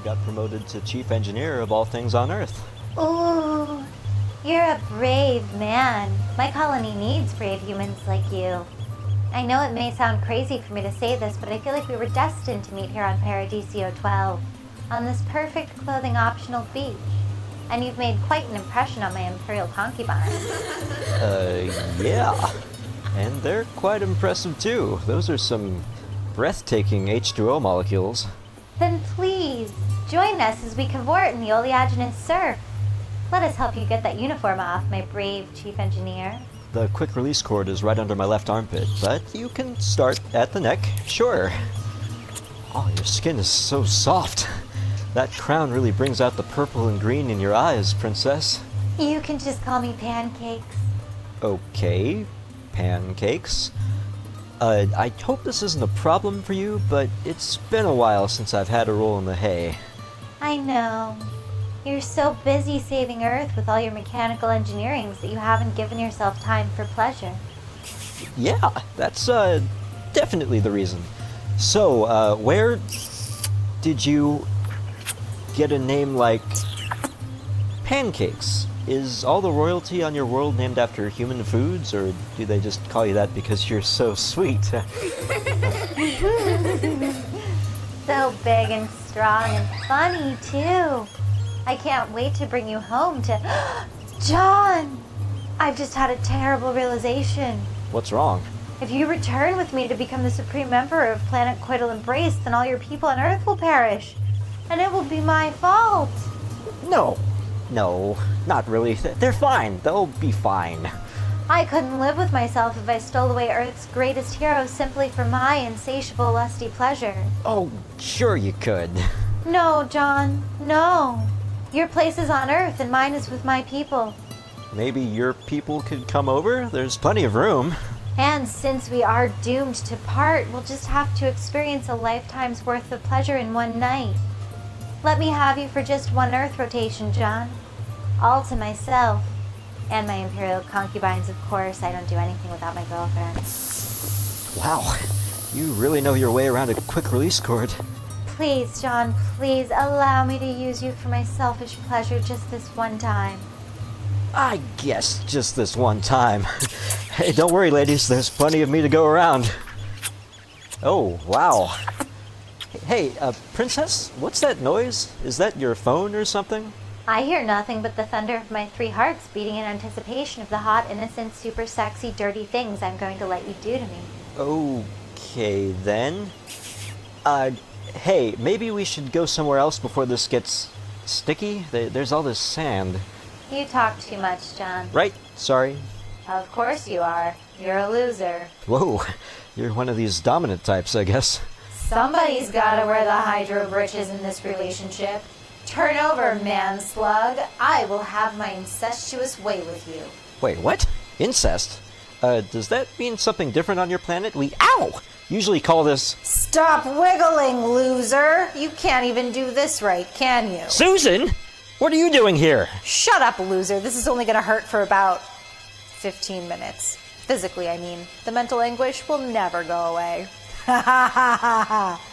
got promoted to chief engineer of all things on Earth. Ooh, you're a brave man. My colony needs brave humans like you. I know it may sound crazy for me to say this, but I feel like we were destined to meet here on Paradiso 12, on this perfect clothing optional beach. And you've made quite an impression on my Imperial concubines. Yeah. And they're quite impressive too. Those are some breathtaking H2O molecules. Then please, join us as we cavort in the oleaginous surf. Let us help you get that uniform off, my brave chief engineer. The quick release cord is right under my left armpit, but you can start at the neck, sure. Oh, your skin is so soft. That crown really brings out the purple and green in your eyes, princess. You can just call me Pancakes. Okay, Pancakes. I hope this isn't a problem for you, but it's been a while since I've had a roll in the hay. I know. You're so busy saving Earth with all your mechanical engineerings that you haven't given yourself time for pleasure. Yeah, that's definitely the reason. So, where did you get a name like Pancakes? Is all the royalty on your world named after human foods, or do they just call you that because you're so sweet? So big and strong and funny, too. I can't wait to bring you home to... John! I've just had a terrible realization. What's wrong? If you return with me to become the supreme emperor of planet Coital Embrace, then all your people on Earth will perish. And it will be my fault. No, not really. They're fine. They'll be fine. I couldn't live with myself if I stole away Earth's greatest hero simply for my insatiable lusty pleasure. Oh, sure you could. No, John, no. Your place is on Earth and mine is with my people. Maybe your people could come over? There's plenty of room. And since we are doomed to part, we'll just have to experience a lifetime's worth of pleasure in one night. Let me have you for just one Earth rotation, John. All to myself. And my Imperial concubines, of course. I don't do anything without my girlfriend. Wow, you really know your way around a quick release cord. Please, John, please allow me to use you for my selfish pleasure just this one time. I guess just this one time. Hey, don't worry, ladies. There's plenty of me to go around. Oh, wow. Hey, princess, what's that noise? Is that your phone or something? I hear nothing but the thunder of my 3 hearts beating in anticipation of the hot, innocent, super sexy, dirty things I'm going to let you do to me. Okay, then. Hey, maybe we should go somewhere else before this gets sticky? There's all this sand. You talk too much, John. Right, sorry. Of course you are. You're a loser. Whoa, you're one of these dominant types, I guess. Somebody's gotta wear the hydro britches in this relationship. Turn over, man slug. I will have my incestuous way with you. Wait, what? Incest? Does that mean something different on your planet? We, usually call this... Stop wiggling, loser! You can't even do this right, can you? Susan! What are you doing here? Shut up, loser. This is only gonna hurt for about 15 minutes. Physically, I mean. The mental anguish will never go away.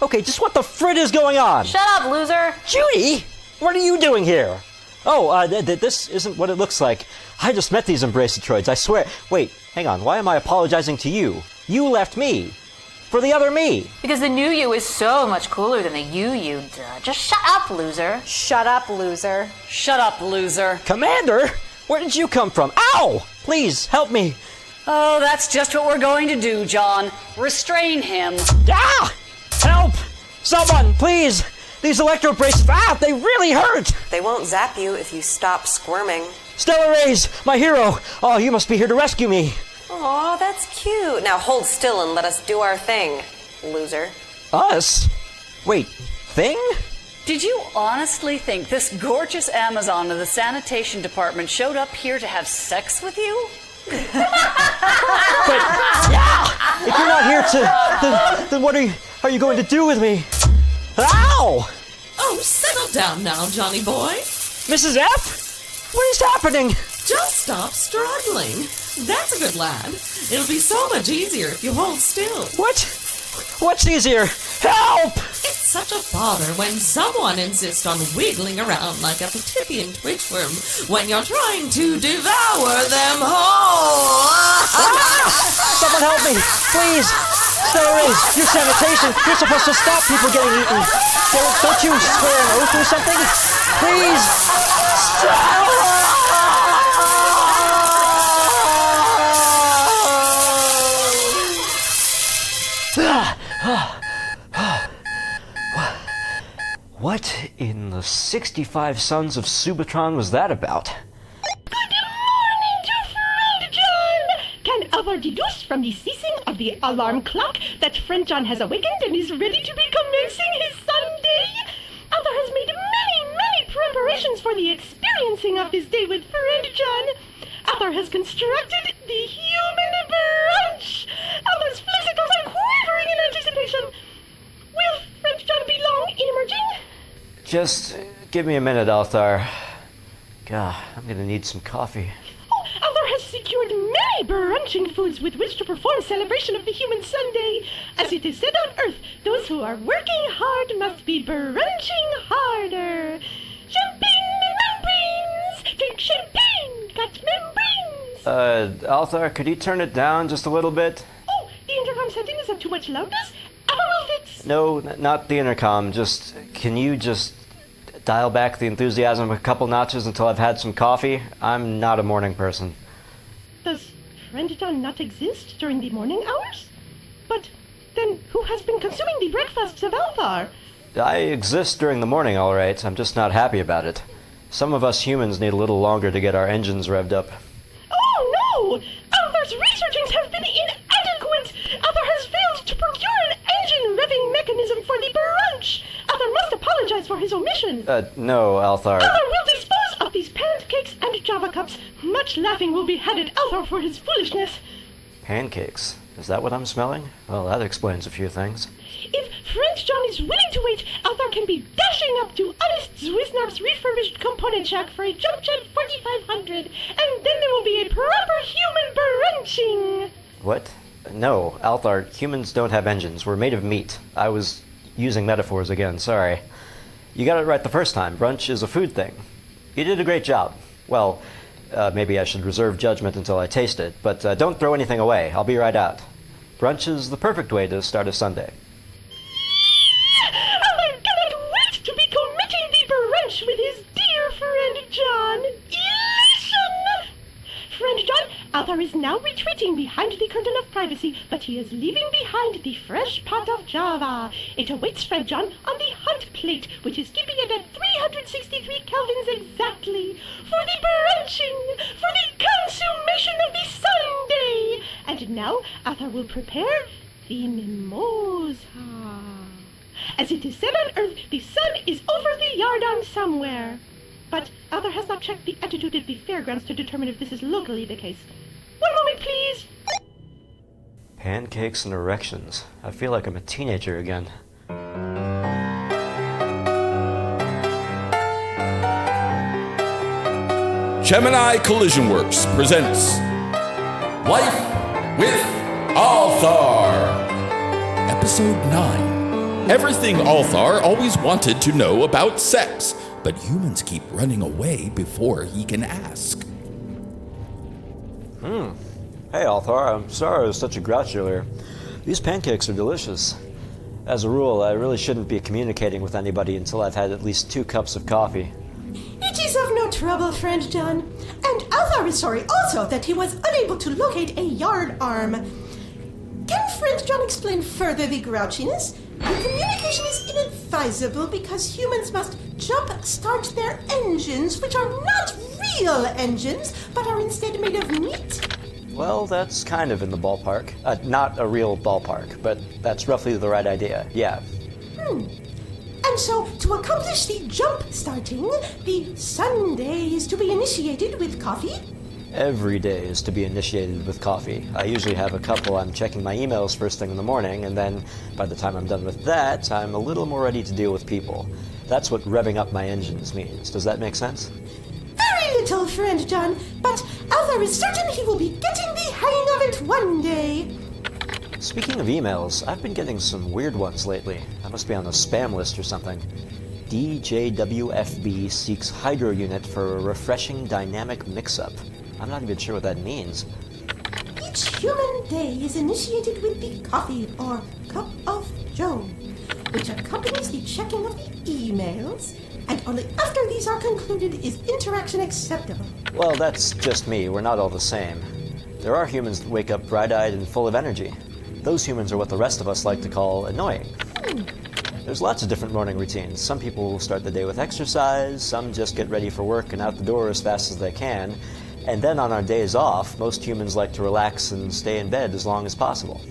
Okay, just what the frit is going on? Shut up, loser! Judy! What are you doing here? Oh, this isn't what it looks like. I just met these Embracetroids, I swear. Wait, hang on, why am I apologizing to you? You left me. For the other me. Because the new you is so much cooler than the you. Just shut up, loser. Shut up, loser. Shut up, loser. Commander? Where did you come from? Ow! Please, help me. Oh, that's just what we're going to do, John. Restrain him. Ah! Help! Someone, please! These electro braces, they really hurt! They won't zap you if you stop squirming. Stella Rays, my hero! Oh, you must be here to rescue me. Aw, that's cute. Now hold still and let us do our thing, loser. Us? Wait, thing? Did you honestly think this gorgeous Amazon of the sanitation department showed up here to have sex with you? But, if you're not here to, then what are you going to do with me? Ow! Oh, settle down now, Johnny boy. Mrs. F? What is happening? Just stop struggling. That's a good lad. It'll be so much easier if you hold still. What? What's easier? Help! It's such a bother when someone insists on wiggling around like a Patipian twitchworm when you're trying to devour them whole. Someone help me, please! Stella, you're sanitation. You're supposed to stop people getting eaten. Don't you swear an oath or something? Please! Stella! What in the 65 Sons of Subatron was that about? Good morning to Friend John! Can Althaar deduce from the ceasing of the alarm clock that Friend John has awakened and is ready to be commencing his Sunday? Althaar has made many preparations for the experiencing of this day with Friend John. Althaar has constructed the human brunch. Althaar's flexicles are quivering in anticipation. Will Friend John be long in emerging? Just give me a minute, Althaar. God, I'm gonna need some coffee. Oh, Althaar has secured many brunching foods with which to perform celebration of the human Sunday. As it is said on Earth, those who are working hard must be brunching harder. Champagne membranes! Drink champagne! Got membranes! Althaar, could you turn it down just a little bit? Oh, the intercom setting is of too much loudness. Althaar will fix. No, not the intercom. Can you just dial back the enthusiasm a couple notches until I've had some coffee? I'm not a morning person. Does Friend John not exist during the morning hours? But then who has been consuming the breakfasts of Althaar? I exist during the morning, all right. I'm just not happy about it. Some of us humans need a little longer to get our engines revved up. Oh no! Althaar's researchings have been inadequate! Althaar has failed to procure an engine revving mechanism for the brunch! Althaar must apologize for his omission. No, Althaar. Althaar will dispose of these pancakes and java cups. Much laughing will be had at Althaar for his foolishness. Pancakes? Is that what I'm smelling? Well, that explains a few things. If Friend John is willing to wait, Althaar can be dashing up to Honest Zwiznarf's refurbished component shack for a jump jet 4500, and then there will be a proper human brunching. What? No, Althaar, humans don't have engines. We're made of meat. I was using metaphors again, sorry. You got it right the first time. Brunch is a food thing. You did a great job. Well, maybe I should reserve judgment until I taste it, but don't throw anything away. I'll be right out. Brunch is the perfect way to start a Sunday. I cannot wait to be committing the brunch with his dear Friend John. Elation! Friend John, Althaar is now retreating behind the curtain of privacy, but he is leaving behind the fresh pot of Java. It awaits Friend John on the hot plate, which is keeping it at 363 kelvins exactly, for the brunching, for the consummation of the Sunday. And now Althaar will prepare the mimosa. As it is said on Earth, the sun is over the yardarm somewhere. But Althaar has not checked the attitude at the fairgrounds to determine if this is locally the case. One moment, please. Pancakes and erections. I feel like I'm a teenager again. Gemini Collision Works presents Life with Althaar, Episode 9. Everything Althaar always wanted to know about sex, but humans keep running away before he can ask. Hey, Althaar, I'm sorry I was such a grouch earlier. These pancakes are delicious. As a rule, I really shouldn't be communicating with anybody until I've had at least 2 cups of coffee. It is of no trouble, Friend John. And Althaar is sorry also that he was unable to locate a yard arm. Can Friend John explain further the grouchiness? The communication is inadvisable because humans must jump-start their engines, which are not real engines, but are instead made of meat. Well, that's kind of in the ballpark. Not a real ballpark, but that's roughly the right idea, yeah. And so, to accomplish the jump-starting, the Sunday is to be initiated with coffee? Every day is to be initiated with coffee. I usually have a cup while I'm checking my emails first thing in the morning, and then by the time I'm done with that, I'm a little more ready to deal with people. That's what revving up my engines means. Does that make sense? Very little, Friend John, but Althaar is certain he will be getting the hang of it one day. Speaking of emails, I've been getting some weird ones lately. I must be on a spam list or something. DJWFB seeks Hydro Unit for a refreshing dynamic mix-up. I'm not even sure what that means. Each human day is initiated with the coffee or cup of joe, which accompanies the checking of the emails, and only after these are concluded is interaction acceptable. Well, that's just me. We're not all the same. There are humans that wake up bright-eyed and full of energy. Those humans are what the rest of us like to call annoying. There's lots of different morning routines. Some people will start the day with exercise, some just get ready for work and out the door as fast as they can, and then on our days off, most humans like to relax and stay in bed as long as possible.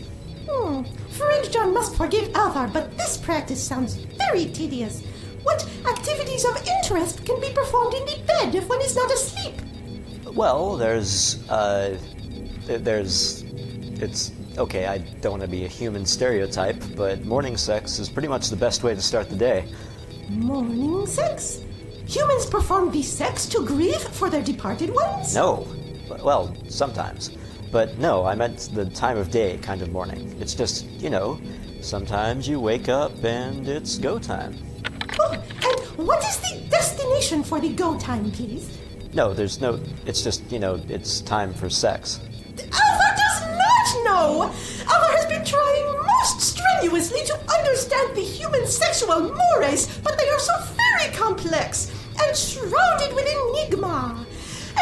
Friend John must forgive Althaar, but this practice sounds very tedious. What activities of interest can be performed in the bed if one is not asleep? Well, it's okay, I don't want to be a human stereotype, but morning sex is pretty much the best way to start the day. Morning sex? Humans perform the sex to grieve for their departed ones? No. Well, sometimes. But no, I meant the time of day kind of morning. It's just, sometimes you wake up and it's go time. Oh, and what is the destination for the go time, please? No, it's just, it's time for sex. Althaar does not know! Althaar has been trying most strenuously to understand the human sexual mores, but they are so very complex and shrouded with enigma.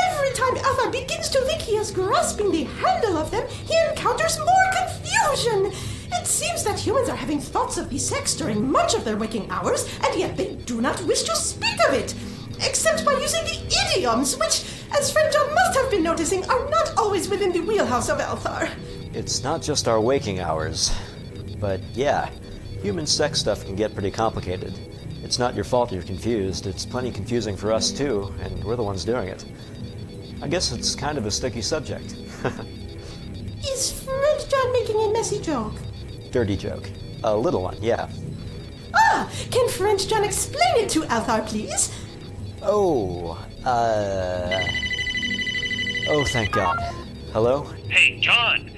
Every time Althaar begins to think he is grasping the handle of them, he encounters more confusion. It seems that humans are having thoughts of the sex during much of their waking hours, and yet they do not wish to speak of it, except by using the idioms, which, as Friend John must have been noticing, are not always within the wheelhouse of Althaar. It's not just our waking hours. But yeah, human sex stuff can get pretty complicated. It's not your fault you're confused. It's plenty confusing for us too, and we're the ones doing it. I guess it's kind of a sticky subject. Is Friend John making a messy joke? Dirty joke. A little one, yeah. Can Friend John explain it to Althaar, please? Oh, thank God. Hello? Hey, John!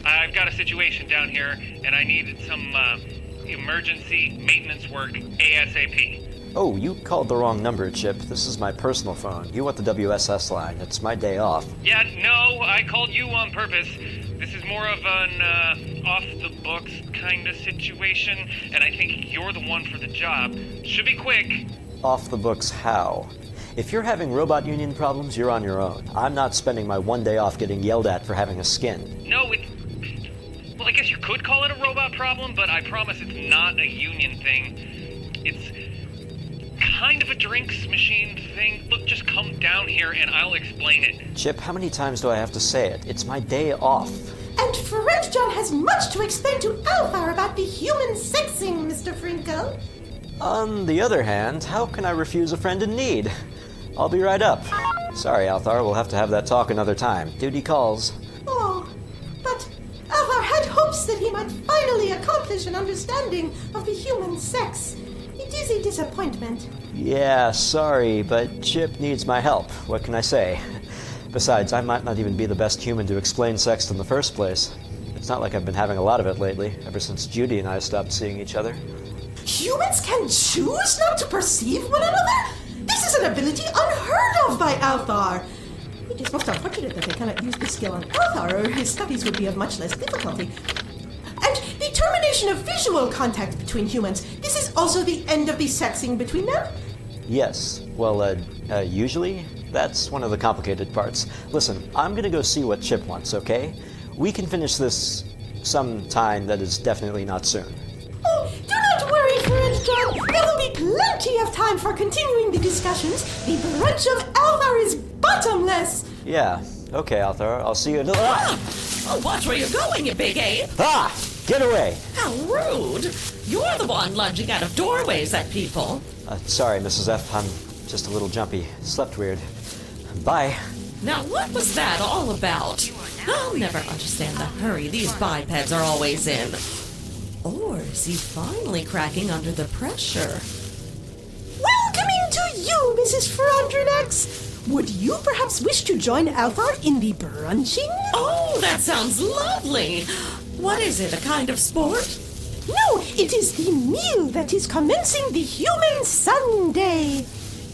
I've got a situation down here, and I need some, emergency maintenance work ASAP. Oh, you called the wrong number, Chip. This is my personal phone. You want the WSS line. It's my day off. Yeah, no, I called you on purpose. This is more of an, off-the-books kind of situation, and I think you're the one for the job. Should be quick. Off the books how? If you're having robot union problems, you're on your own. I'm not spending my one day off getting yelled at for having a skin. No, well, I guess you could call it a robot problem, but I promise it's not a union thing. It's kind of a drinks machine thing. Look, just come down here and I'll explain it. Chip, how many times do I have to say it? It's my day off. And Friend John has much to explain to Althaar about the human sexing, Mr. Frinkel. On the other hand, how can I refuse a friend in need? I'll be right up. Sorry, Althaar, we'll have to have that talk another time. Duty calls. Oh, but Althaar had hopes that he might finally accomplish an understanding of the human sex. It is a disappointment. Yeah, sorry, but Chip needs my help. What can I say? Besides, I might not even be the best human to explain sex in the first place. It's not like I've been having a lot of it lately, ever since Judy and I stopped seeing each other. Humans can choose not to perceive one another? This is an ability unheard of by Althaar. It is most unfortunate that they cannot use this skill on Althaar, or his studies would be of much less difficulty. And the termination of visual contact between humans, this is also the end of the sexing between them? Yes. Well, usually, that's one of the complicated parts. Listen, I'm gonna go see what Chip wants, okay? We can finish this sometime that is definitely not soon. Oh, do not worry, Friend John. There will be plenty of time for continuing the discussions. The branch of Althaar is bottomless. Yeah. Okay, Althaar. I'll see you in... Oh, watch where you're going, you big ape! Ah! Get away! How rude! You're the one lunging out of doorways at people. Sorry, Mrs. F. I'm just a little jumpy. Slept weird. Bye. Now, what was that all about? I'll never understand the hurry these bipeds are always in. Or is he finally cracking under the pressure? Welcoming to you, Mrs. Frondrinax. Would you perhaps wish to join Althaar in the brunching? Oh, that sounds lovely. What is it, a kind of sport? No, it is the meal that is commencing the human Sunday.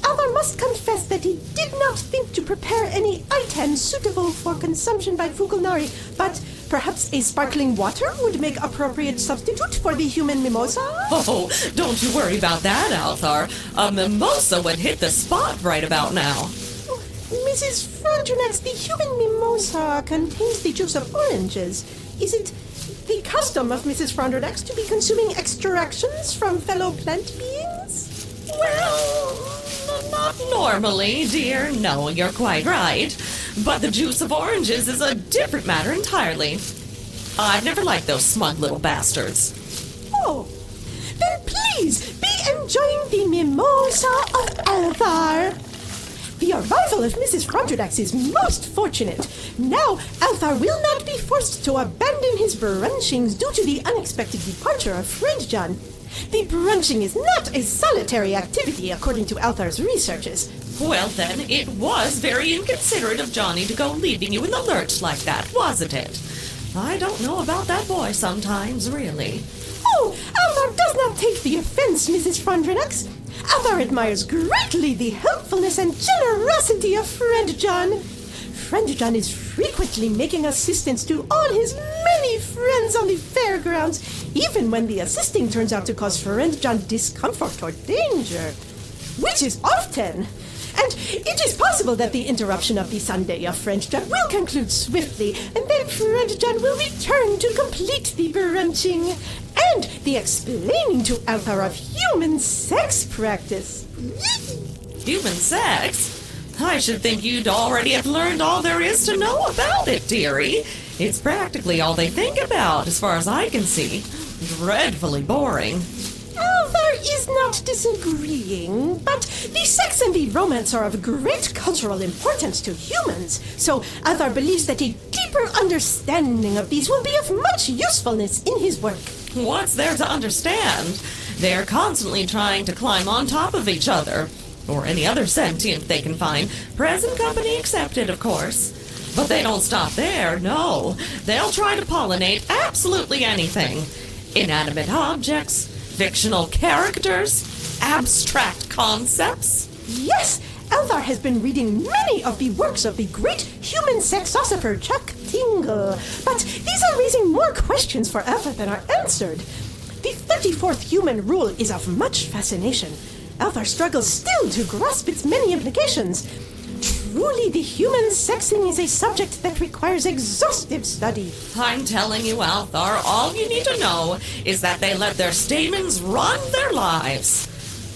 Althaar must confess that he did not think to prepare any items suitable for consumption by Fukulnari, but perhaps a sparkling water would make appropriate substitute for the human mimosa? Oh, don't you worry about that, Althaar. A mimosa would hit the spot right about now. Mrs. Frondrinax, the human mimosa contains the juice of oranges. Is it the custom of Mrs. Frondrinax to be consuming extractions from fellow plant beings? Well, not normally, dear. No, you're quite right. But the juice of oranges is a different matter entirely. I've never liked those smug little bastards. Oh, then please be enjoying the mimosa of Althaar. The arrival of Mrs. Frondrinax is most fortunate. Now, Althaar will not be forced to abandon his brunchings due to the unexpected departure of friend John. The brunching is not a solitary activity, according to Althaar's researches. Well, then, it was very inconsiderate of Johnny to go leaving you in the lurch like that, wasn't it? I don't know about that boy sometimes, really. Oh, Althaar does not take the offense, Mrs. Frondrinax. Althaar admires greatly the helpfulness and generosity of friend John. Friend John is frequently making assistance to all his many friends on the fairgrounds, even when the assisting turns out to cause friend John discomfort or danger, which is often. And it is possible that the interruption of the Sunday of friend John will conclude swiftly, and then friend John will return to complete the brunching and the explaining to Althaar of human sex practice. Human sex? I should think you'd already have learned all there is to know about it, dearie. It's practically all they think about, as far as I can see. Dreadfully boring. Althaar is not disagreeing, but the sex and the romance are of great cultural importance to humans, so Althaar believes that a deeper understanding of these will be of much usefulness in his work. What's there to understand? They're constantly trying to climb on top of each other, or any other sentient they can find, present company accepted, of course. But they don't stop there, no. They'll try to pollinate absolutely anything. Inanimate objects, fictional characters, abstract concepts. Yes, Althaar has been reading many of the works of the great human sexosopher Chuck Tingle, but these are raising more questions for Althaar than are answered. The 34th human rule is of much fascination. Althaar struggles still to grasp its many implications. Truly, the human sexing is a subject that requires exhaustive study. I'm telling you, Althaar, all you need to know is that they let their stamens run their lives.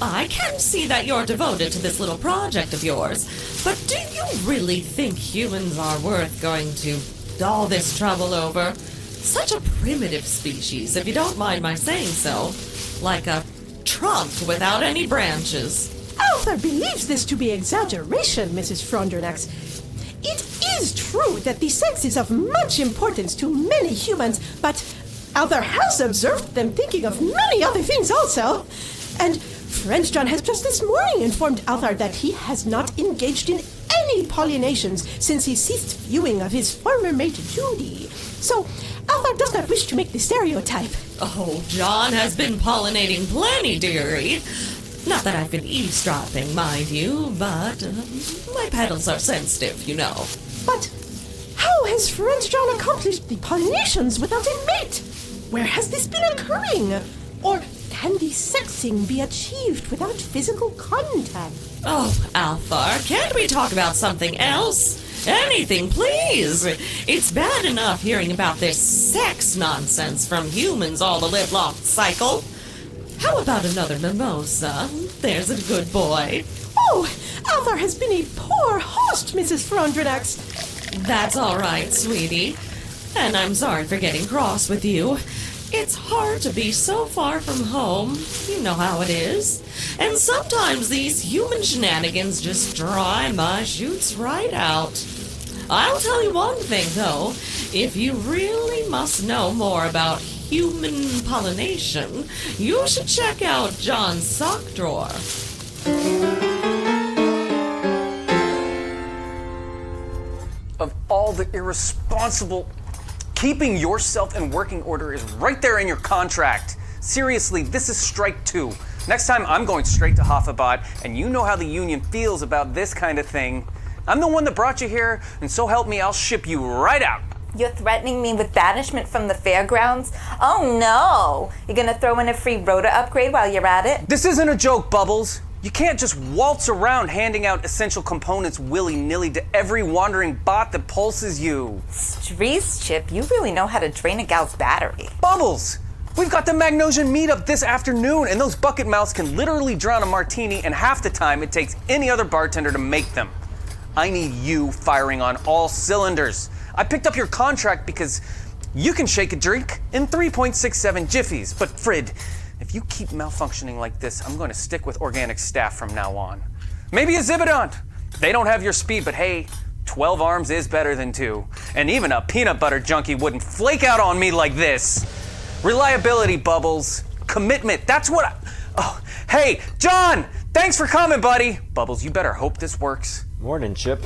I can see that you're devoted to this little project of yours, but do you really think humans are worth going to all this trouble over? Such a primitive species, if you don't mind my saying so. Like a trunk without any branches. Althaar believes this to be exaggeration, Mrs. Frondrinax. It is true that the sex is of much importance to many humans, but Althaar has observed them thinking of many other things also. And friend John has just this morning informed Althaar that he has not engaged in any pollinations since he ceased viewing of his former mate Judy. So Althaar does not wish to make the stereotype. Oh, John has been pollinating plenty, dearie. Not that I've been eavesdropping, mind you, but my petals are sensitive, you know. But how has friend John accomplished the pollinations without a mate? Where has this been occurring? Or can the sexing be achieved without physical contact? Oh, Althaar, can't we talk about something else? Anything, please. It's bad enough hearing about this sex nonsense from humans all the livelong cycle. How about another mimosa? There's a good boy. Oh, Althaar has been a poor host, Mrs. Frondrinax. That's all right, sweetie. And I'm sorry for getting cross with you. It's hard to be so far from home. You know how it is. And sometimes these human shenanigans just dry my chutes right out. I'll tell you one thing, though. If you really must know more about human pollination, you should check out John's sock drawer. Of all the irresponsible Keeping yourself in working order is right there in your contract. Seriously, this is strike 2. Next time I'm going straight to Hoffabot, and you know how the union feels about this kind of thing. I'm the one that brought you here, and so help me, I'll ship you right out. You're threatening me with banishment from the fairgrounds? Oh no! You're gonna throw in a free rota upgrade while you're at it? This isn't a joke, Bubbles. You can't just waltz around handing out essential components willy-nilly to every wandering bot that pulses you. Streets, Chip, you really know how to drain a gal's battery. Bubbles! We've got the Magnosian meetup this afternoon, and those bucket mouths can literally drown a martini in half the time it takes any other bartender to make them. I need you firing on all cylinders. I picked up your contract because you can shake a drink in 3.67 jiffies, but Frid, if you keep malfunctioning like this, I'm going to stick with organic staff from now on. Maybe a Zibidon. They don't have your speed, but hey, 12 arms is better than 2. And even a peanut butter junkie wouldn't flake out on me like this. Reliability, Bubbles. Commitment, that's what Oh, hey, John! Thanks for coming, buddy. Bubbles, you better hope this works. Morning, Chip.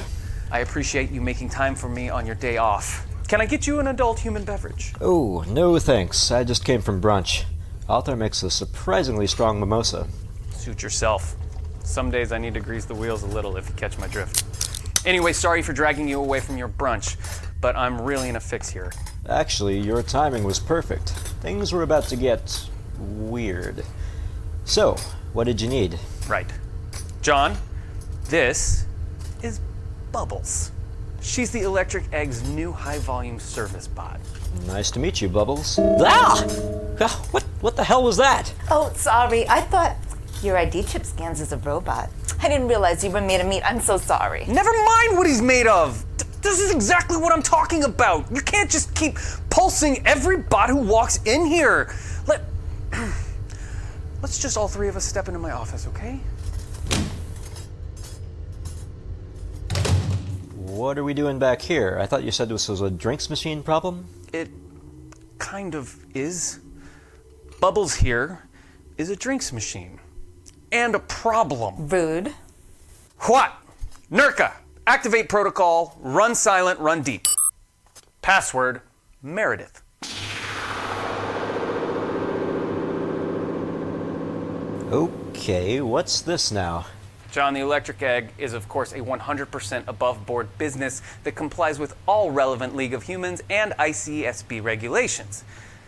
I appreciate you making time for me on your day off. Can I get you an adult human beverage? Oh, no thanks. I just came from brunch. Althaar makes a surprisingly strong mimosa. Suit yourself. Some days I need to grease the wheels a little, if you catch my drift. Anyway, sorry for dragging you away from your brunch, but I'm really in a fix here. Actually, your timing was perfect. Things were about to get weird. So, what did you need? Right. John, this is Bubbles. She's the Electric Egg's new high-volume service bot. Nice to meet you, Bubbles. Ah! What the hell was that? Oh, sorry. I thought your ID chip scans as a robot. I didn't realize you were made of meat. I'm so sorry. Never mind what he's made of. This is exactly what I'm talking about. You can't just keep pulsing every bot who walks in here. Let's just all 3 of us step into my office, okay? What are we doing back here? I thought you said this was a drinks machine problem? It kind of is. Bubbles here is a drinks machine. And a problem. Rude. What? Nurka, activate protocol, run silent, run deep. Password, Meredith. Okay, what's this now? John, the Electric Egg is, of course, a 100% above-board business that complies with all relevant League of Humans and ICSB regulations.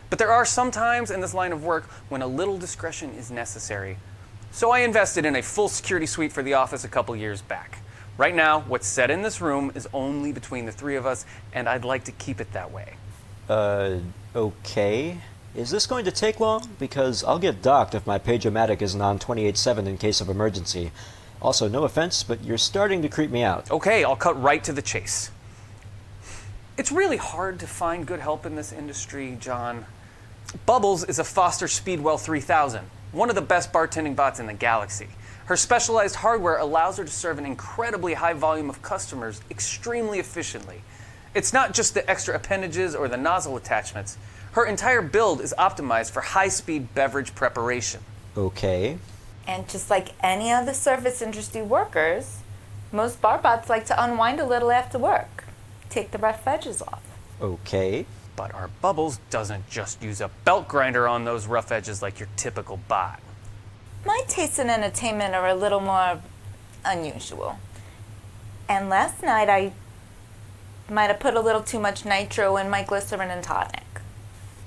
But there are some times in this line of work when a little discretion is necessary. So I invested in a full security suite for the office a couple years back. Right now, what's said in this room is only between the 3 of us, and I'd like to keep it that way. Okay. Is this going to take long? Because I'll get docked if my Page-O-Matic isn't on 28/7 in case of emergency. Also, no offense, but you're starting to creep me out. Okay, I'll cut right to the chase. It's really hard to find good help in this industry, John. Bubbles is a Foster Speedwell 3000, one of the best bartending bots in the galaxy. Her specialized hardware allows her to serve an incredibly high volume of customers extremely efficiently. It's not just the extra appendages or the nozzle attachments. Her entire build is optimized for high-speed beverage preparation. Okay. And just like any other service industry workers, most bar bots like to unwind a little after work. Take the rough edges off. Okay. But our Bubbles doesn't just use a belt grinder on those rough edges like your typical bot. My tastes in entertainment are a little more unusual. And last night I might have put a little too much nitro in my glycerin and tonic.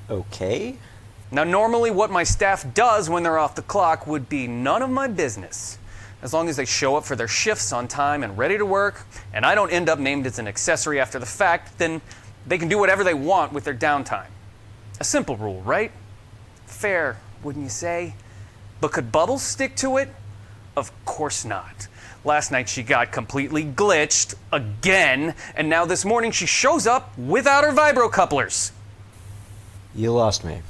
Okay. Now, normally what my staff does when they're off the clock would be none of my business. As long as they show up for their shifts on time and ready to work, and I don't end up named as an accessory after the fact, then they can do whatever they want with their downtime. A simple rule, right? Fair, wouldn't you say? But could Bubbles stick to it? Of course not. Last night she got completely glitched, again, and now this morning she shows up without her vibro couplers. You lost me.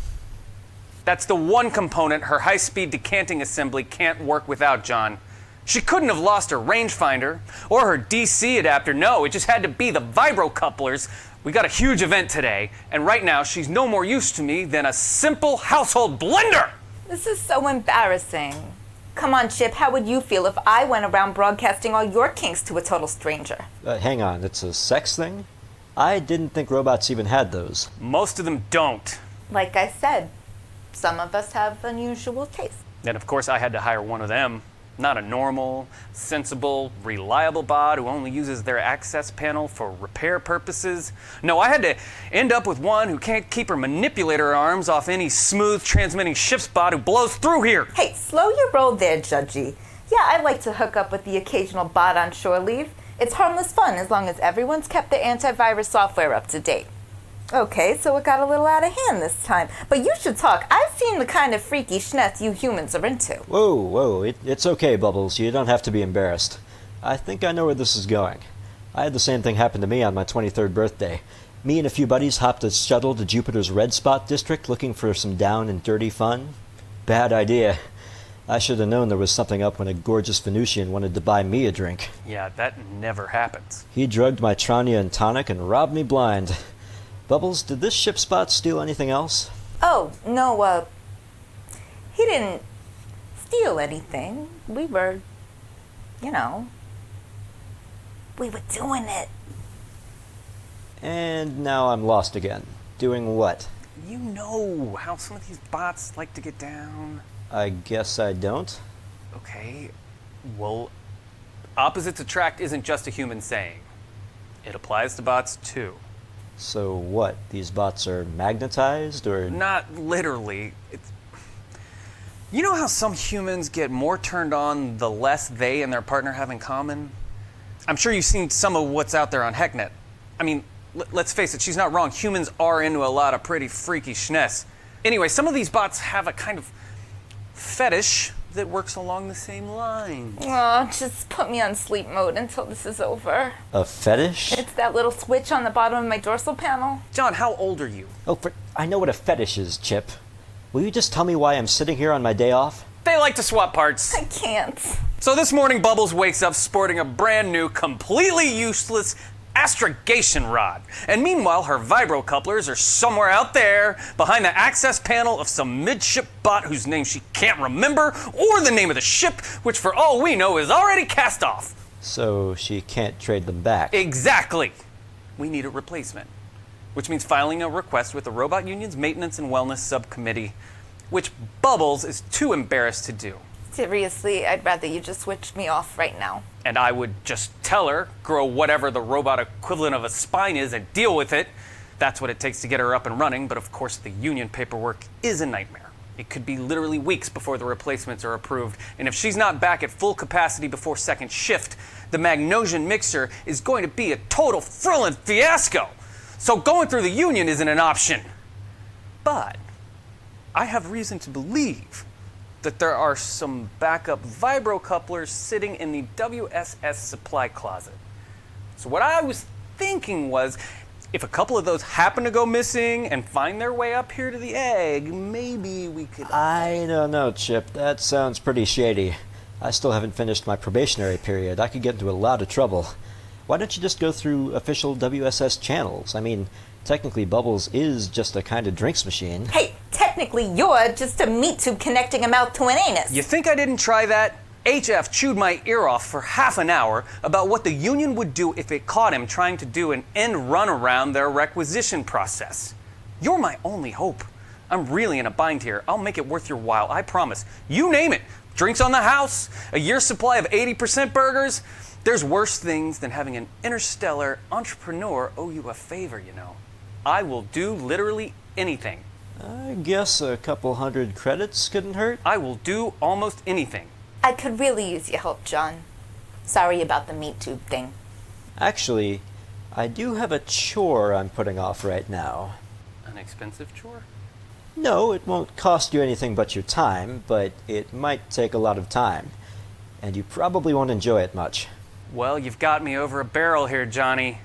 That's the one component her high-speed decanting assembly can't work without, John. She couldn't have lost her rangefinder or her DC adapter. No, it just had to be the vibro couplers. We got a huge event today, and right now she's no more use to me than a simple household blender. This is so embarrassing. Come on, Chip, how would you feel if I went around broadcasting all your kinks to a total stranger? Hang on, it's a sex thing? I didn't think robots even had those. Most of them don't. Like I said, some of us have unusual tastes. And of course I had to hire one of them. Not a normal, sensible, reliable bot who only uses their access panel for repair purposes. No, I had to end up with one who can't keep her manipulator arms off any smooth transmitting ship's bot who blows through here. Hey, slow your roll there, Judgy. Yeah, I like to hook up with the occasional bot on shore leave. It's harmless fun as long as everyone's kept their antivirus software up to date. Okay, so it got a little out of hand this time. But you should talk. I've seen the kind of freaky schnetz you humans are into. Whoa, it's okay, Bubbles. You don't have to be embarrassed. I think I know where this is going. I had the same thing happen to me on my 23rd birthday. Me and a few buddies hopped a shuttle to Jupiter's Red Spot district looking for some down and dirty fun. Bad idea. I should have known there was something up when a gorgeous Venusian wanted to buy me a drink. Yeah, that never happens. He drugged my Trania and tonic and robbed me blind. Bubbles, did this ship spot steal anything else? Oh, no, he didn't steal anything. We were, we were doing it. And now I'm lost again. Doing what? You know how some of these bots like to get down. I guess I don't. Okay, well, opposites attract isn't just a human saying. It applies to bots too. So what? These bots are magnetized, or...? Not literally. You know how some humans get more turned on the less they and their partner have in common? I'm sure you've seen some of what's out there on HeckNet. I mean, let's face it, she's not wrong. Humans are into a lot of pretty freaky schness. Anyway, some of these bots have a kind of fetish that works along the same lines. Oh, just put me on sleep mode until this is over. A fetish? It's that little switch on the bottom of my dorsal panel. John, how old are you? Oh, I know what a fetish is, Chip. Will you just tell me why I'm sitting here on my day off? They like to swap parts. I can't. So this morning, Bubbles wakes up sporting a brand new, completely useless astrogation rod. And meanwhile, her vibro couplers are somewhere out there behind the access panel of some midship bot whose name she can't remember, or the name of the ship, which for all we know is already cast off. So she can't trade them back. Exactly. We need a replacement, which means filing a request with the Robot Union's Maintenance and Wellness Subcommittee, which Bubbles is too embarrassed to do. Seriously, I'd rather you just switch me off right now. And I would just tell her, grow whatever the robot equivalent of a spine is and deal with it. That's what it takes to get her up and running, but of course the union paperwork is a nightmare. It could be literally weeks before the replacements are approved, and if she's not back at full capacity before second shift, the Magnosian mixer is going to be a total Frallen fiasco. So going through the union isn't an option. But I have reason to believe that there are some backup vibro couplers sitting in the WSS supply closet. So what I was thinking was, if a couple of those happen to go missing and find their way up here to the egg, maybe we could... I don't know, Chip. That sounds pretty shady. I still haven't finished my probationary period. I could get into a lot of trouble. Why don't you just go through official WSS channels? I mean, technically Bubbles is just a kind of drinks machine. Hey, technically you're just a meat tube connecting a mouth to an anus. You think I didn't try that? HF chewed my ear off for half an hour about what the union would do if it caught him trying to do an end run around their requisition process. You're my only hope. I'm really in a bind here. I'll make it worth your while, I promise. You name it. Drinks on the house, a year's supply of 80% burgers. There's worse things than having an interstellar entrepreneur owe you a favor, you know. I will do literally anything. I guess a couple 100 credits couldn't hurt. I will do almost anything. I could really use your help, John. Sorry about the meat tube thing. Actually, I do have a chore I'm putting off right now. An expensive chore? No, it won't cost you anything but your time, but it might take a lot of time. And you probably won't enjoy it much. Well, you've got me over a barrel here, Johnny.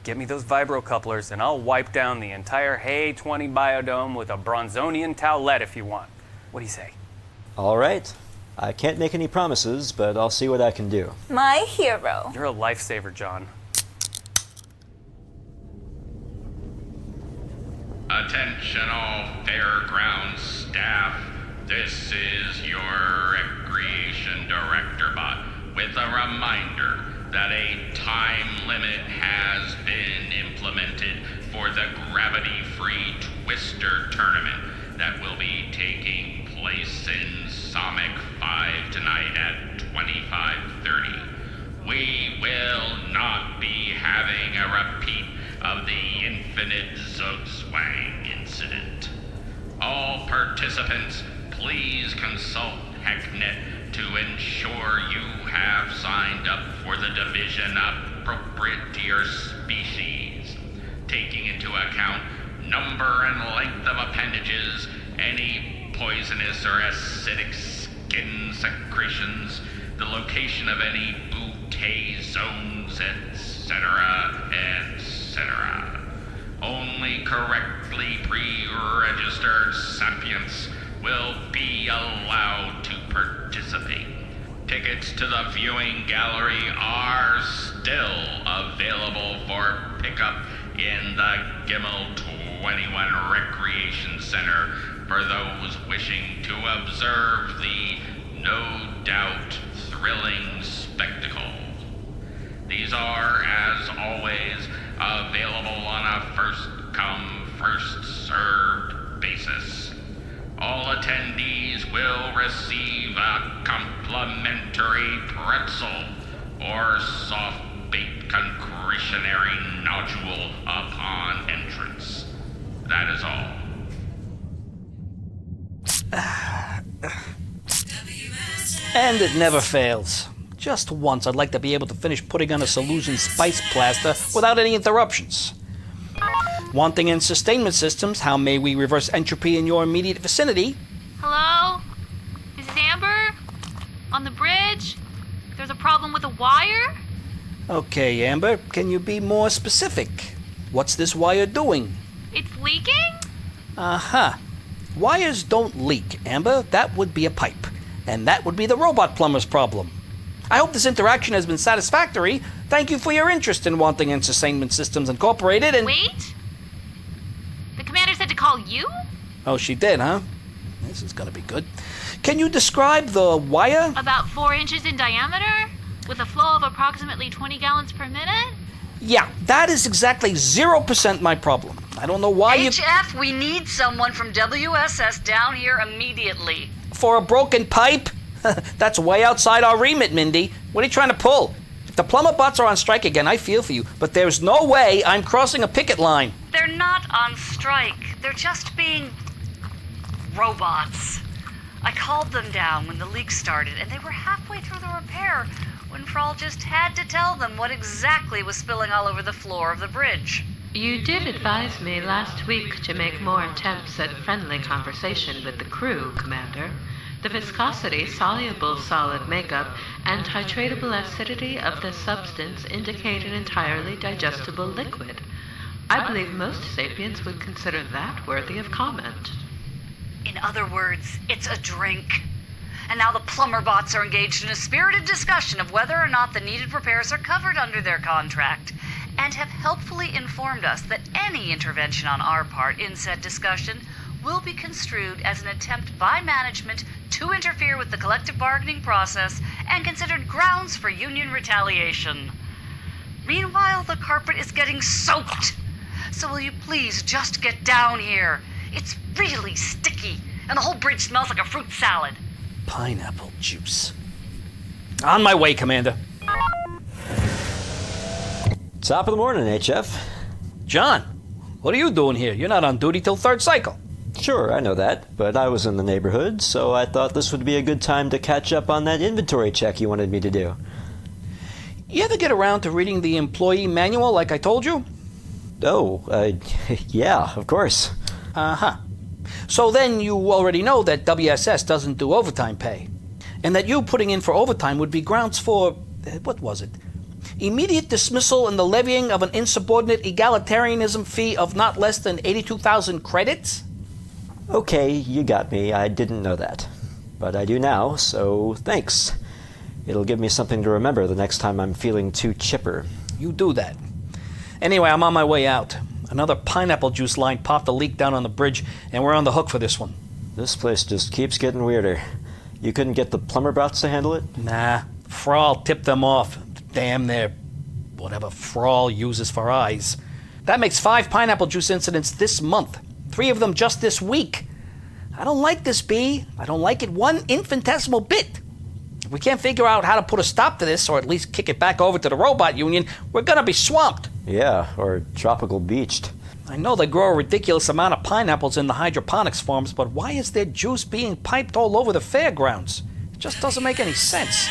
Get me those vibro couplers and I'll wipe down the entire Hay 20 biodome with a Bronzonian towelette if you want. What do you say? All right. I can't make any promises, but I'll see what I can do. My hero. You're a lifesaver, John. Attention all fairgrounds staff. This is your recreation DirectorBot with a reminder that a time limit has been implemented for the gravity-free Twister tournament that will be taking place in Somic 5 tonight at 25:30. We will not be having a repeat of the Infinite Zugzwang incident. All participants, please consult HECnet to ensure you have signed up for the division appropriate to your species, taking into account number and length of appendages, any poisonous or acidic skin secretions, the location of any bootay zones, etc., etc. Only correctly pre-registered sapients will be allowed to participate. Tickets to the viewing gallery are still available for pickup in the Gimmel 21 Recreation Center for those wishing to observe the no doubt thrilling spectacle. These are, as always, available on a first-come, first-served basis. All attendees will receive a complimentary pretzel or soft-baked concretionary nodule upon entrance. That is all. And it never fails. Just once I'd like to be able to finish putting on a solution spice plaster without any interruptions. Wanting in sustainment systems, how may we reverse entropy in your immediate vicinity? Hello? Is it Amber? On the bridge? There's a problem with a wire? Okay, Amber, can you be more specific? What's this wire doing? It's leaking? Uh-huh. Wires don't leak, Amber. That would be a pipe. And that would be the robot plumber's problem. I hope this interaction has been satisfactory. Thank you for your interest in Wanting in Sustainment Systems Incorporated and... Wait? The commander said to call you? Oh, she did, huh? This is gonna be good. Can you describe the wire? About 4 inches in diameter? With a flow of approximately 20 gallons per minute? Yeah, that is exactly 0% my problem. I don't know why HF, we need someone from WSS down here immediately. For a broken pipe? That's way outside our remit, Mindy. What are you trying to pull? If the PlummerBots are on strike again, I feel for you, but there's no way I'm crossing a picket line. They're not on strike. They're just being robots. I called them down when the leak started, and they were halfway through the repair when Frall just had to tell them what exactly was spilling all over the floor of the bridge. You did advise me last week to make more attempts at friendly conversation with the crew, Commander. The viscosity, soluble solid makeup, and titratable acidity of the substance indicate an entirely digestible liquid. I believe most sapients would consider that worthy of comment. In other words, it's a drink. And now the PlummerBots are engaged in a spirited discussion of whether or not the needed repairs are covered under their contract, and have helpfully informed us that any intervention on our part in said discussion will be construed as an attempt by management to interfere with the collective bargaining process and considered grounds for union retaliation. Meanwhile, the carpet is getting soaked. So will you please just get down here? It's really sticky, and the whole bridge smells like a fruit salad. Pineapple juice. On my way, Commander. Top of the morning, HF. John, what are you doing here? You're not on duty till third cycle. Sure, I know that, but I was in the neighborhood, so I thought this would be a good time to catch up on that inventory check you wanted me to do. You ever get around to reading the employee manual like I told you? Oh, yeah, of course. Uh-huh. So then you already know that WSS doesn't do overtime pay, and that you putting in for overtime would be grounds for, what was it? Immediate dismissal and the levying of an insubordinate egalitarianism fee of not less than 82,000 credits? Okay, you got me. I didn't know that. But I do now, so thanks. It'll give me something to remember the next time I'm feeling too chipper. You do that. Anyway, I'm on my way out. Another pineapple juice line popped a leak down on the bridge, and we're on the hook for this one. This place just keeps getting weirder. You couldn't get the PlummerBots to handle it? Nah, Frall tipped them off. damn their whatever Frawl uses for eyes. That makes 5 pineapple juice incidents this month. 3 of them just this week. I don't like this, B. I don't like it one infinitesimal bit. If we can't figure out how to put a stop to this, or at least kick it back over to the robot union, we're gonna be swamped. Yeah, or tropical beached. I know they grow a ridiculous amount of pineapples in the hydroponics farms, but why is there juice being piped all over the fairgrounds? It just doesn't make any sense.